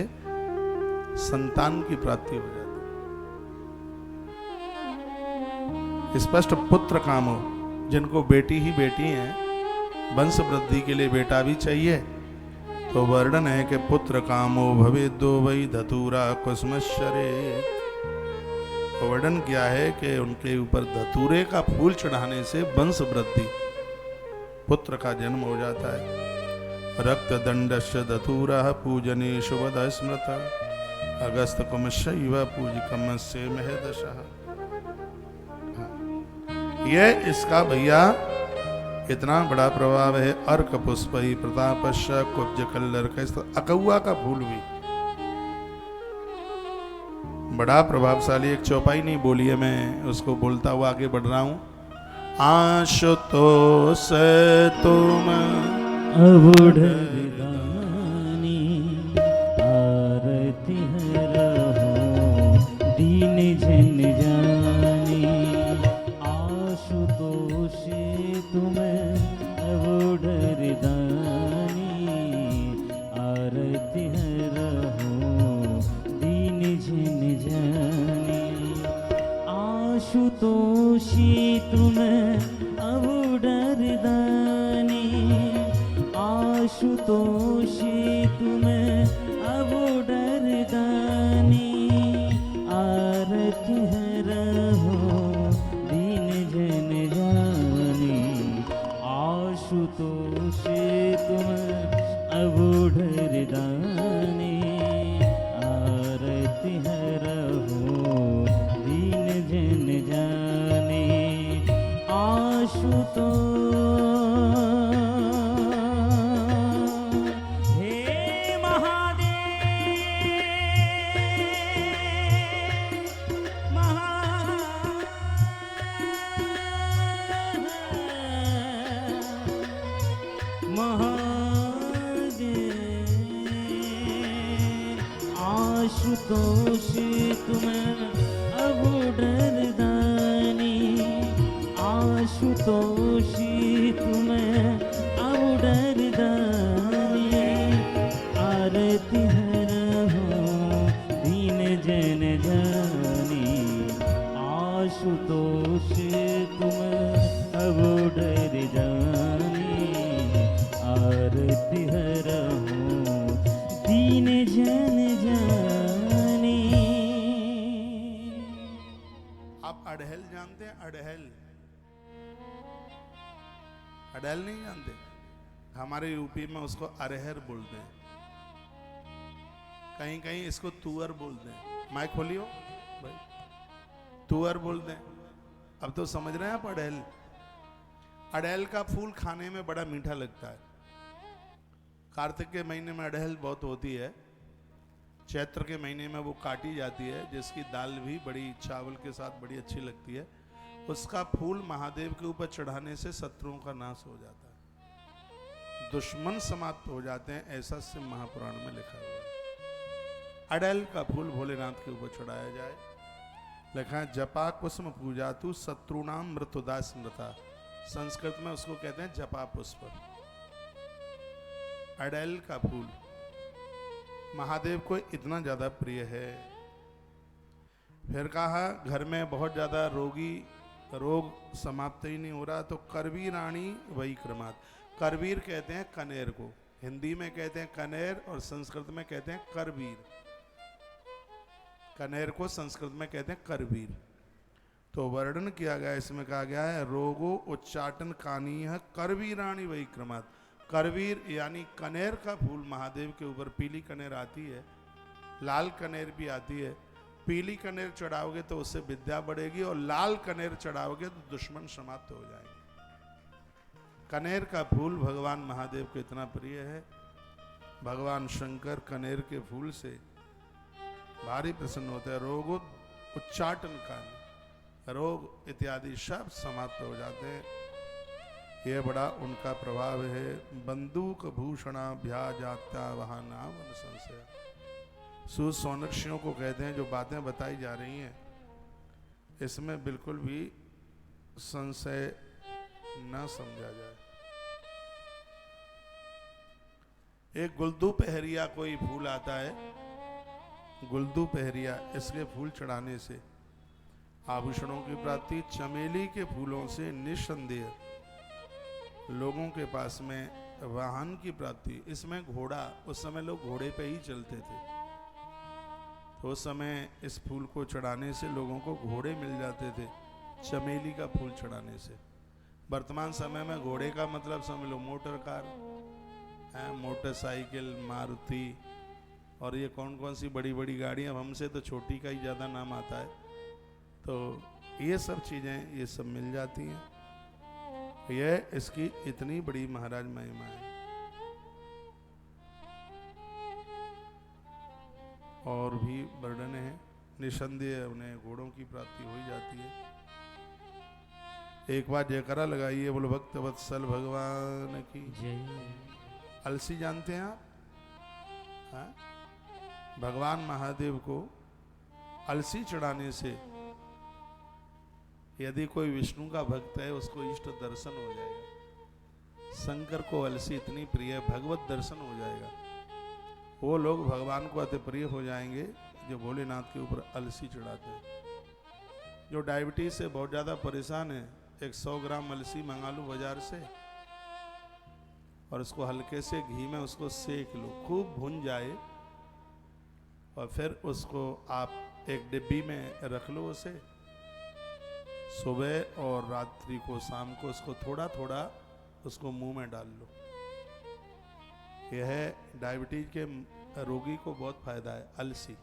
संतान की प्राप्ति हो जाती है। स्पष्ट पुत्र कामो, जिनको बेटी ही बेटी हैं, वंश वृद्धि के लिए बेटा भी चाहिए, तो वर्णन है कि पुत्र कामो भवे दो वही धतूरा कुसुमच्छरे। वर्णन किया है कि उनके ऊपर धतूरे का फूल चढ़ाने से वंश वृद्धि, पुत्र का जन्म हो जाता है। रक्त दंडस्य धतूरा पूजने शुभद स्मृत अगस्त कुमशैव पूजिकम से महदशः। यह इसका भैया इतना बड़ा प्रभाव है। अर्क पुष्प ही प्रतापश कुब्ज कल्लर का, अकौआ का फूल भी बड़ा प्रभावशाली। एक चौपाई नहीं बोली है, मैं उसको बोलता हुआ आगे बढ़ रहा हूं। आशुतोष तुम अबुढ़दानी आरती हरहो दीन जन जानी। आशुतोष तुम अबुढ़दानी आरती हरहो दीन जन जानी। आशुतोषी तुम अबुढ़दानी आशुतोषी तुम अबुढ़दानी आरती हरहो दीन जन जानी। आशुतोषी तुम अबुढ़दानी आरती हरहो दीन जन जानी। आशुतोष आशुतोषी तुम अबुढ़दानी आशुतोषी तुम अबुढ़दानी आरती हरहो दीन जन जानी। आशुतोषी तुम अबुढ़दानी आरती हरहो दीन जन जानी। आप अड़हल जानते हैं? अड़हल, अड़हल नहीं जानते? हमारे यूपी में उसको अरहर बोलते हैं, कहीं कहीं इसको तुअर बोलते हैं। माइक खोलियो भाई, तुअर बोलते हैं। अब तो समझ रहे हैं आप अड़हल। अड़हल का फूल खाने में बड़ा मीठा लगता है। कार्तिक के महीने में अड़हल बहुत होती है, चैत्र के महीने में वो काटी जाती है, जिसकी दाल भी बड़ी चावल के साथ बड़ी अच्छी लगती है। उसका फूल महादेव के ऊपर चढ़ाने से शत्रुओं का नाश हो जाता है, दुश्मन समाप्त हो जाते हैं, ऐसा शिव महापुराण में लिखा हुआ है। अड़हल का फूल भोलेनाथ के ऊपर चढ़ाया जाए। लिखा है जपा कुसुम पूजा तू शत्रुनाम मृत्युदा स्मृता। संस्कृत में उसको कहते हैं जपा पुष्प। अड़हल का फूल महादेव को इतना ज्यादा प्रिय है। फिर कहा घर में बहुत ज्यादा रोग समाप्त ही नहीं हो रहा, तो करवीर रानी वही क्रमात। करवीर कहते हैं कनेर को, हिंदी में कहते हैं कनेर और संस्कृत में कहते हैं करवीर। कनेर को संस्कृत में कहते हैं करवीर। तो वर्णन किया गया, इसमें कहा गया है रोगो उच्चाटन कानीय करवीराणी वही क्रमात। करवीर यानी कनेर का फूल महादेव के ऊपर, पीली कनेर आती है, लाल कनेर भी आती है। पीली कनेर चढ़ाओगे तो उससे विद्या बढ़ेगी और लाल कनेर चढ़ाओगे तो दुश्मन समाप्त हो जाएंगे। कनेर का फूल भगवान महादेव को इतना प्रिय है, भगवान शंकर कनेर के फूल से भारी प्रसन्न होते हैं। रोग उच्चाटन का रोग इत्यादि सब समाप्त हो जाते हैं। यह बड़ा उनका प्रभाव है। बंदूक भूषणाभ्या जात्या वहां नाम संशय। सूद सौनर्षियों को कहते हैं जो बातें बताई जा रही हैं इसमें बिल्कुल भी संशय न समझा जाए। एक गुलदू पहरिया कोई फूल आता है, गुलदू पहरिया, इसके फूल चढ़ाने से आभूषणों की प्राप्ति। चमेली के फूलों से निस्संदेह लोगों के पास में वाहन की प्राप्ति। इसमें घोड़ा, उस समय लोग घोड़े पे ही चलते थे, तो उस समय इस फूल को चढ़ाने से लोगों को घोड़े मिल जाते थे, चमेली का फूल चढ़ाने से। वर्तमान समय में घोड़े का मतलब समझ लो मोटर कार है, मोटरसाइकिल, मारुति और ये कौन कौन सी बड़ी बड़ी गाड़ियाँ, हमसे तो छोटी का ही ज़्यादा नाम आता है। तो ये सब चीज़ें ये सब मिल जाती हैं। यह इसकी इतनी बड़ी महाराज महिमा है। और भी वर्णन है, निसंदेह उन्हें घोड़ों की प्राप्ति हो ही जाती है। एक बार जयकारा लगाइए, बोलो भक्त वत्सल भगवान की जय। अलसी जानते हैं आप? हाँ? भगवान महादेव को अलसी चढ़ाने से यदि कोई विष्णु का भक्त है उसको इष्ट दर्शन हो जाएगा। शंकर को अलसी इतनी प्रिय है, भगवत दर्शन हो जाएगा। वो लोग भगवान को अति प्रिय हो जाएंगे जो भोलेनाथ के ऊपर अलसी चढ़ाते हैं। जो डायबिटीज से बहुत ज़्यादा परेशान है, एक 100 ग्राम अलसी मंगा लो बाजार से और उसको हल्के से घी में उसको सेक लो, खूब भुन जाए और फिर उसको आप एक डिब्बी में रख लो। उसे सुबह और रात्रि को, शाम को उसको थोड़ा थोड़ा उसको मुंह में डाल लो। यह डायबिटीज के रोगी को बहुत फायदा है। अलसी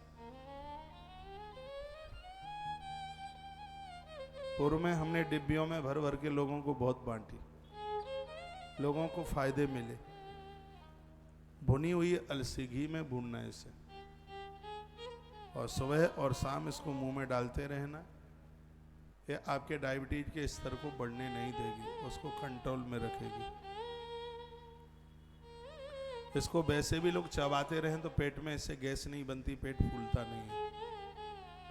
पूर्व में हमने डिब्बियों में भर भर के लोगों को बहुत बांटी, लोगों को फायदे मिले। भुनी हुई अलसी घी में भूनना है इसे और सुबह और शाम इसको मुंह में डालते रहना। ये आपके डायबिटीज के स्तर को बढ़ने नहीं देगी, उसको कंट्रोल में रखेगी। इसको वैसे भी लोग चबाते रहें तो पेट में इससे गैस नहीं बनती, पेट फूलता नहीं है,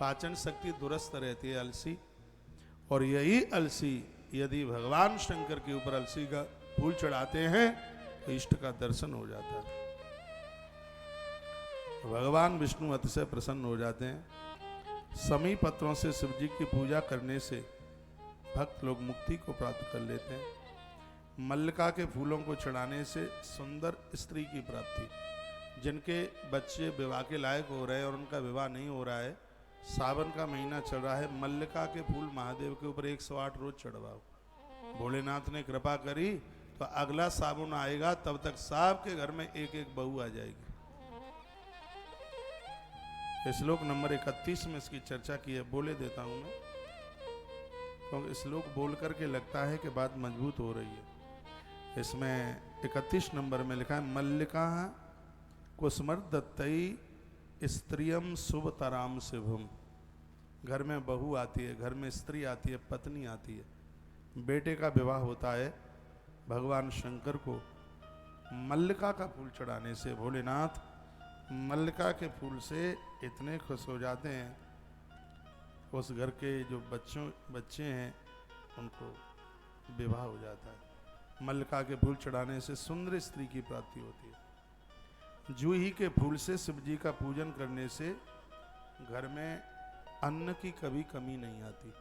पाचन शक्ति दुरुस्त रहती है अलसी। और यही अलसी यदि भगवान शंकर के ऊपर अलसी का फूल चढ़ाते हैं तो इष्ट का दर्शन हो जाता है। भगवान विष्णु अतिशय प्रसन्न हो जाते हैं। समी पत्रों से शिव जी की पूजा करने से भक्त लोग मुक्ति को प्राप्त कर लेते हैं। मल्लिका के फूलों को चढ़ाने से सुंदर स्त्री की प्राप्ति। जिनके बच्चे विवाह के लायक हो रहे हैं और उनका विवाह नहीं हो रहा है, सावन का महीना चल रहा है, मल्लिका के फूल महादेव के ऊपर 108 रोज चढ़वाओ। भोलेनाथ ने कृपा करी तो अगला सावन आएगा, तब तक सबके घर में एक एक बहू आ जाएगी। श्लोक नंबर 31 में इसकी चर्चा की है, बोले देता हूं मैं, क्योंकि श्लोक बोल करके लगता है कि बात मजबूत हो रही है। इसमें 31 नंबर में लिखा है, मल्लिका कुसुमर दत्तई स्त्रियम शुभ तराम शिवम। घर में बहू आती है, घर में स्त्री आती है, पत्नी आती है, बेटे का विवाह होता है, भगवान शंकर को मल्लिका का फूल चढ़ाने से भोलेनाथ मल्लिका के फूल से इतने खुश हो जाते हैं, उस घर के जो बच्चे हैं उनको विवाह हो जाता है। मल्लिका के फूल चढ़ाने से सुंदर स्त्री की प्राप्ति होती है। जूही के फूल से शिव जी का पूजन करने से घर में अन्न की कभी कमी नहीं आती,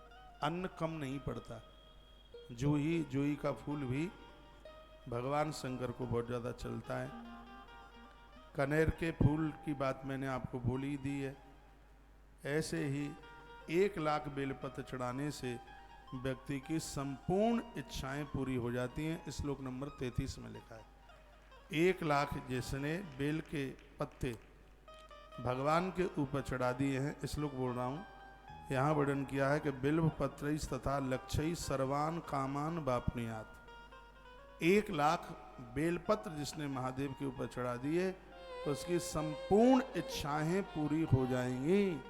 अन्न कम नहीं पड़ता। जूही का फूल भी भगवान शंकर को बहुत ज़्यादा चलता है। कनेर के फूल की बात मैंने आपको बोल ही दी है। ऐसे ही 1 लाख बेलपत्र चढ़ाने से व्यक्ति की संपूर्ण इच्छाएं पूरी हो जाती हैं। श्लोक नंबर 33 में लिखा है। 1,00,000 जिसने बेल के पत्ते भगवान के ऊपर चढ़ा दिए हैं, इस श्लोक बोल रहा हूँ, यहाँ वर्णन किया है कि बिल्व पत्र तथा लक्षय सर्वान कामान वापनियात। 1,00,000 बेलपत्र जिसने महादेव के ऊपर चढ़ा दिए, उसकी संपूर्ण इच्छाएं पूरी हो जाएंगी।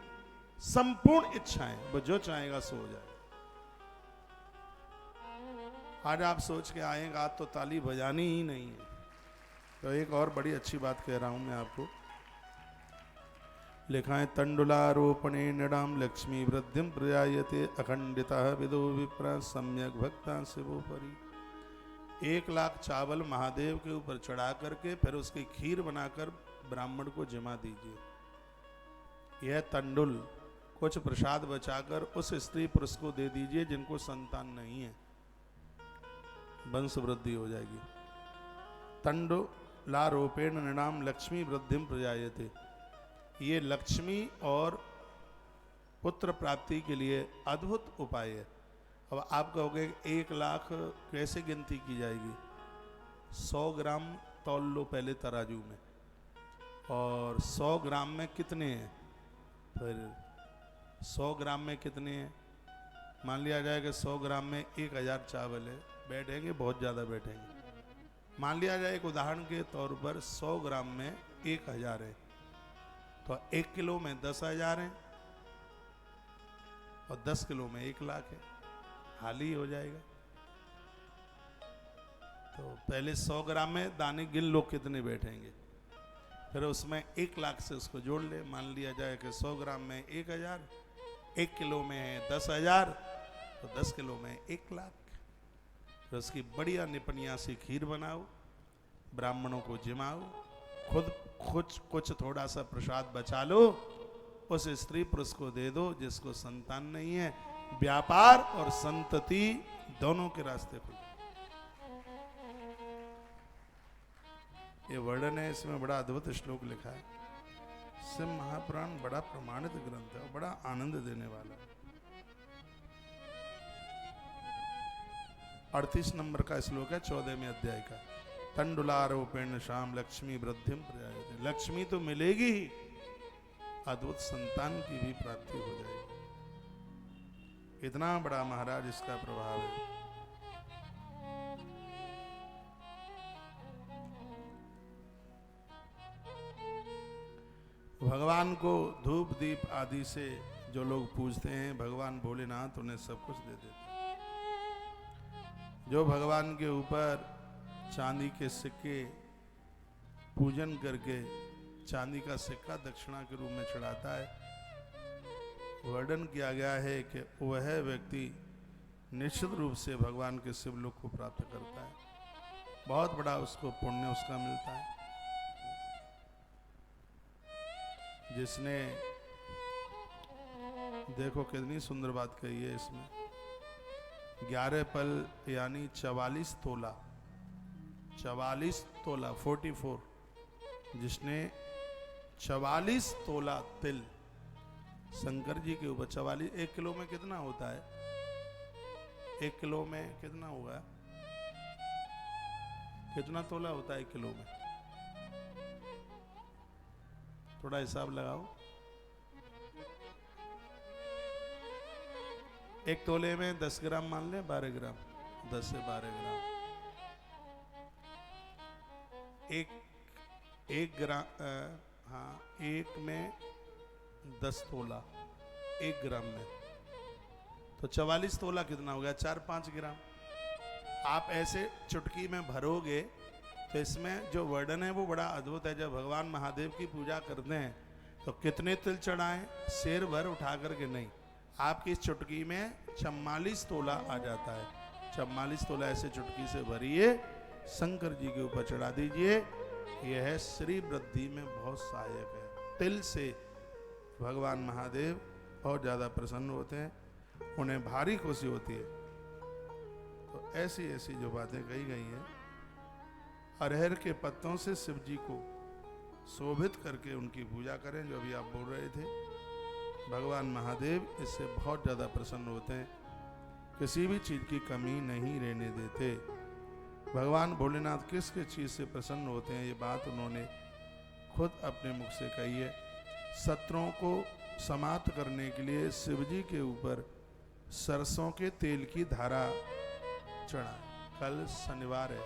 संपूर्ण इच्छाएं, वो जो चाहेगा सो हो जाएगा। आज आप सोच के आएगा आज तो ताली बजानी ही नहीं है, तो एक और बड़ी अच्छी बात कह रहा हूं मैं आपको। लिखा है तंडुलारोपणे नृणाम लक्ष्मी वृद्धिम प्रजायते अखंडिता विदो विप्र सम्यक भक्ता शिवोपरि। 1,00,000 चावल महादेव के ऊपर चढ़ा करके फिर उसकी खीर बनाकर ब्राह्मण को जिमा दीजिए। यह तंडुल कुछ प्रसाद बचाकर उस स्त्री पुरुष को दे दीजिए जिनको संतान नहीं है, वंश वृद्धि हो जाएगी। तंडुलारोपेण नृणाम लक्ष्मी वृद्धिम प्रजायते, ये लक्ष्मी और पुत्र प्राप्ति के लिए अद्भुत उपाय है। अब आप कहोगे 1,00,000 कैसे गिनती की जाएगी? 100 ग्राम तौल लो पहले तराजू में, और 100 ग्राम में कितने हैं, फिर 100 ग्राम में कितने हैं, मान लिया जाए कि 100 ग्राम में 1,000 चावल है, बैठेंगे बहुत ज़्यादा बैठेंगे। मान लिया जाए एक उदाहरण के तौर पर 100 ग्राम में 1,000 है, तो 1 किलो में 10,000 है और 10 किलो में 1,00,000 है, हाल ही हो जाएगा। तो पहले 100 ग्राम में दाने गिन लो कितने बैठेंगे, फिर उसमें 1,00,000 से उसको जोड़ ले। मान लिया जाए कि 100 ग्राम में 1,000, 1 किलो में है 10,000, तो 10 किलो में 1,00,000। फिर उसकी बढ़िया निपनिया सी खीर बनाओ, ब्राह्मणों को जिमाओ, खुद कुछ थोड़ा सा प्रसाद बचा लो, उस स्त्री पुरुष को दे दो जिसको संतान नहीं है। व्यापार और संतति दोनों के रास्ते खुले। ये वर्णन है, इसमें बड़ा अद्भुत श्लोक लिखा है। शिव महापुराण बड़ा प्रमाणित ग्रंथ है और बड़ा आनंद देने वाला है। 38 नंबर का श्लोक है 14वें अध्याय का। तंडुलारोपेण शाम लक्ष्मी वृद्धिम प्रजायते, लक्ष्मी तो मिलेगी ही, अद्भुत संतान की भी प्राप्ति हो जाएगी। इतना बड़ा महाराज इसका प्रभाव है। भगवान को धूप दीप आदि से जो लोग पूजते हैं, भगवान भोलेनाथ उन्हें सब कुछ दे देते हैं। जो भगवान के ऊपर चांदी के सिक्के पूजन करके चांदी का सिक्का दक्षिणा के रूप में चढ़ाता है, वर्णन किया गया है कि वह व्यक्ति निश्चित रूप से भगवान के शिवलोक को प्राप्त करता है। बहुत बड़ा उसको पुण्य उसका मिलता है। जिसने, देखो कितनी सुंदर बात कही है इसमें, 11 पल यानी 44 तोला, 44 तोला 44, जिसने 44 तोला तिल शंकर जी के ऊपर, 44, 1 किलो में कितना होता है? 1 किलो में कितना होगा? कितना तोला होता है 1 किलो में? थोड़ा हिसाब लगाओ। 1 तोले में 10 ग्राम मान ले, 12 ग्राम, 10 से 12 ग्राम। एक ग्राम, हाँ, 1 में 10 तोला 1 ग्राम में, तो 44 तोला कितना हो गया? 4-5 ग्राम। आप ऐसे चुटकी में भरोगे तो इसमें जो वर्णन है वो बड़ा अद्भुत है। जब भगवान महादेव की पूजा करते हैं तो कितने तिल चढ़ाएं? शेर भर उठा करके नहीं, आपकी इस चुटकी में 44 तोला आ जाता है। 44 तोला ऐसे चुटकी से भरिए, शंकर जी के ऊपर चढ़ा दीजिए। यह श्री वृद्धि में बहुत सहायक है। तिल से भगवान महादेव बहुत ज़्यादा प्रसन्न होते हैं, उन्हें भारी खुशी होती है। तो ऐसी ऐसी जो बातें कही गई हैं, अरहर के पत्तों से शिव जी को शोभित करके उनकी पूजा करें, जो अभी आप बोल रहे थे। भगवान महादेव इससे बहुत ज़्यादा प्रसन्न होते हैं, किसी भी चीज़ की कमी नहीं रहने देते। भगवान भोलेनाथ किस किस चीज से प्रसन्न होते हैं, ये बात उन्होंने खुद अपने मुख से कही है। शत्रुओं को समाप्त करने के लिए शिव जी के ऊपर सरसों के तेल की धारा चढ़ा। कल शनिवार है।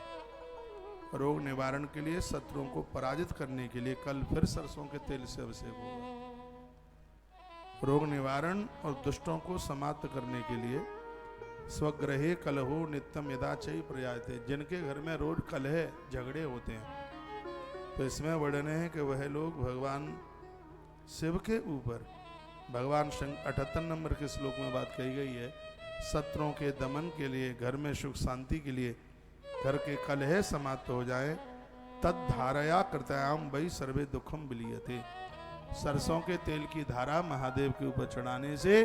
रोग निवारण के लिए, शत्रुओं को पराजित करने के लिए कल फिर सरसों के तेल से अभिषेक होगा। रोग निवारण और दुष्टों को समाप्त करने के लिए स्वग्रहे कलहो नित्यम यदाचई प्रयाते। जिनके घर में रोज कलह झगड़े होते हैं, तो इसमें वर्णन है कि वह लोग भगवान शिव के ऊपर, भगवान 78 नंबर के श्लोक में बात कही गई है, शत्रुओं के दमन के लिए, घर में सुख शांति के लिए, घर के कलह समाप्त हो जाए। तद धारया कृतयाम वही सर्वे दुखम विलीयते। सरसों के तेल की धारा महादेव के ऊपर चढ़ाने से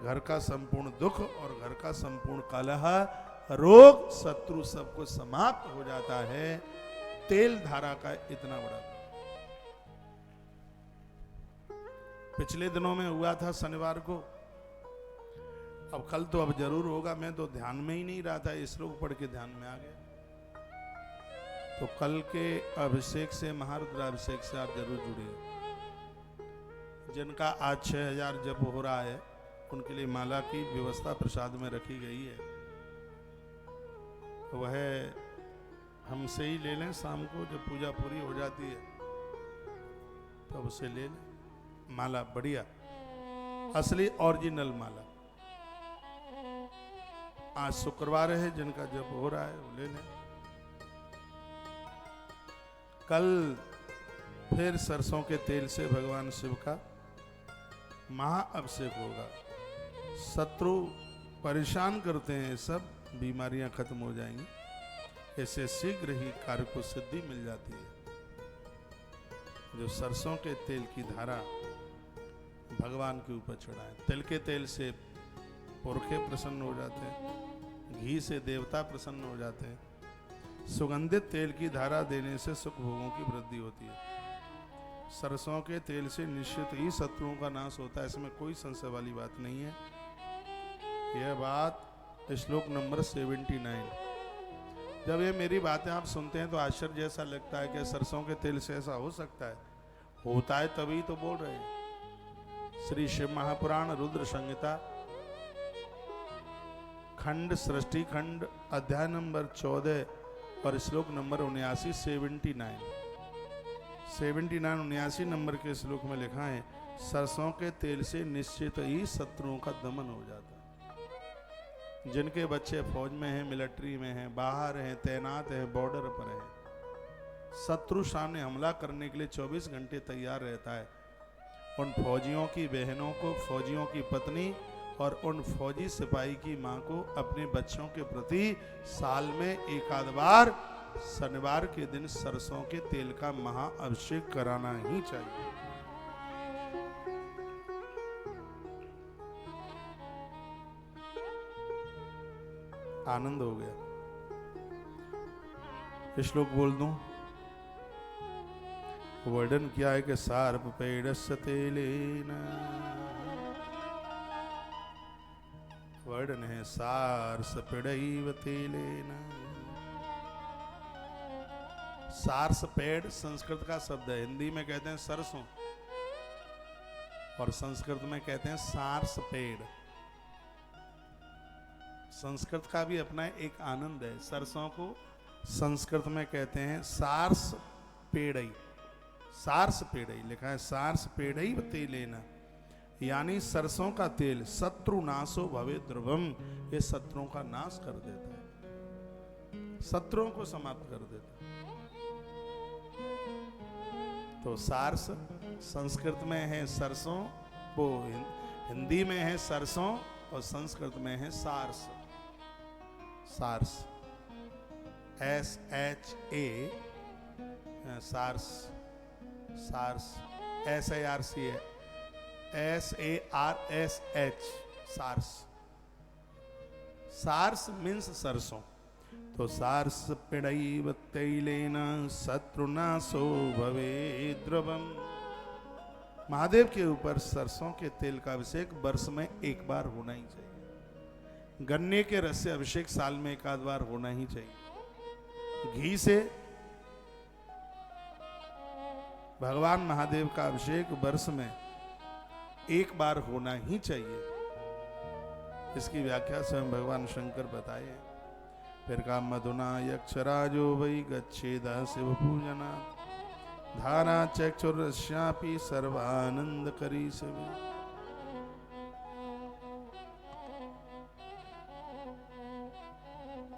घर का संपूर्ण दुख और घर का संपूर्ण कलह, रोग, शत्रु सबको समाप्त हो जाता है। तेल धारा का इतना बड़ा। पिछले दिनों में हुआ था शनिवार को, अब कल तो अब जरूर होगा। मैं तो ध्यान में ही नहीं रहा था, इस श्लोक पढ़ के ध्यान में आ गया। तो कल के अभिषेक से, महारुद्राभिषेक से आप जरूर जुड़िए। जिनका आज 6000 जप हो रहा है, उनके लिए माला की व्यवस्था प्रसाद में रखी गई है। वह हमसे ही ले लें। शाम को जब पूजा पूरी हो जाती है तब उसे ले लें। माला बढ़िया, असली ओरिजिनल माला। आज शुक्रवार है, जिनका जप हो रहा है वो ले लें। कल फिर सरसों के तेल से भगवान शिव का महाअभिषेक होगा। शत्रु परेशान करते हैं, सब बीमारियां खत्म हो जाएंगी। ऐसे शीघ्र ही कार्य को सिद्धि मिल जाती है। जो सरसों के तेल की धारा भगवान के ऊपर चढ़ाए। तिल के तेल से पुरखे प्रसन्न हो जाते हैं, घी से देवता प्रसन्न हो जाते हैं। सुगंधित तेल की धारा देने से सुख भोगों की वृद्धि होती है। सरसों के तेल से निश्चित ही शत्रुओं का नाश होता है, इसमें कोई संशय वाली बात नहीं है। यह बात श्लोक नंबर 79। जब ये मेरी बातें आप सुनते हैं तो आश्चर्य जैसा लगता है कि सरसों के तेल से ऐसा हो सकता है। होता है तभी तो बोल रहे हैं। श्री शिव महापुराण रुद्र संहिता खंड सृष्टि खंड अध्याय नंबर 14 और श्लोक नंबर 79 79 नंबर के श्लोक में लिखा है, सरसों के तेल से निश्चित ही शत्रुओं का दमन हो जाता है। जिनके बच्चे फौज में हैं, मिलिट्री में हैं, बाहर हैं, तैनात हैं, बॉर्डर पर हैं, शत्रु सामने हमला करने के लिए 24 घंटे तैयार रहता है। उन फौजियों की बहनों को, फौजियों की पत्नी और उन फौजी सिपाही की मां को अपने बच्चों के प्रति साल में एक आध बार शनिवार के दिन सरसों के तेल का महाअभिषेक कराना ही चाहिए। आनंद हो गया। श्लोक बोल दूं। वर्णन किया है कि सार्प पेड़स्य तेलेन, वर्णन है सार्स पेड़ैव तेलेन। सार्स पेड़ संस्कृत का शब्द है, हिंदी में कहते हैं सरसों और संस्कृत में कहते हैं सार्स पेड़। संस्कृत का भी अपना एक आनंद है। सरसों को संस्कृत में कहते हैं सार्स पेड़ई। सार्स पेड़ई लिखा है, सार्स पेड़ई तेलेना, यानी सरसों का तेल शत्रु नाशो भवे ध्रुवम, ये शत्रुओं का नाश कर देता है, शत्रुओं को समाप्त कर देता है। तो सार्स संस्कृत में है सरसों, वो हिंदी में है सरसों और संस्कृत में है सार्स। सार्स SHA, सार्स, सार्स SARC है, SARSH, सार्स। सार्स मीन्स सरसों। तो सार्स पेड़ैव तैलेन शत्रुनाशो भवे ध्रुवम। महादेव के ऊपर सरसों के तेल का अभिषेक वर्ष में एक बार होना ही चाहिए। गन्ने के रस से अभिषेक साल में एक आध बार होना ही चाहिए। घी से भगवान महादेव का अभिषेक वर्ष में एक बार होना ही चाहिए। इसकी व्याख्या स्वयं भगवान शंकर बताए। फिर का मधुना यक्षराजो वै गच्छेद शिव पूजना धारा चक्षुरश्यापि सर्वानंद करी सवे।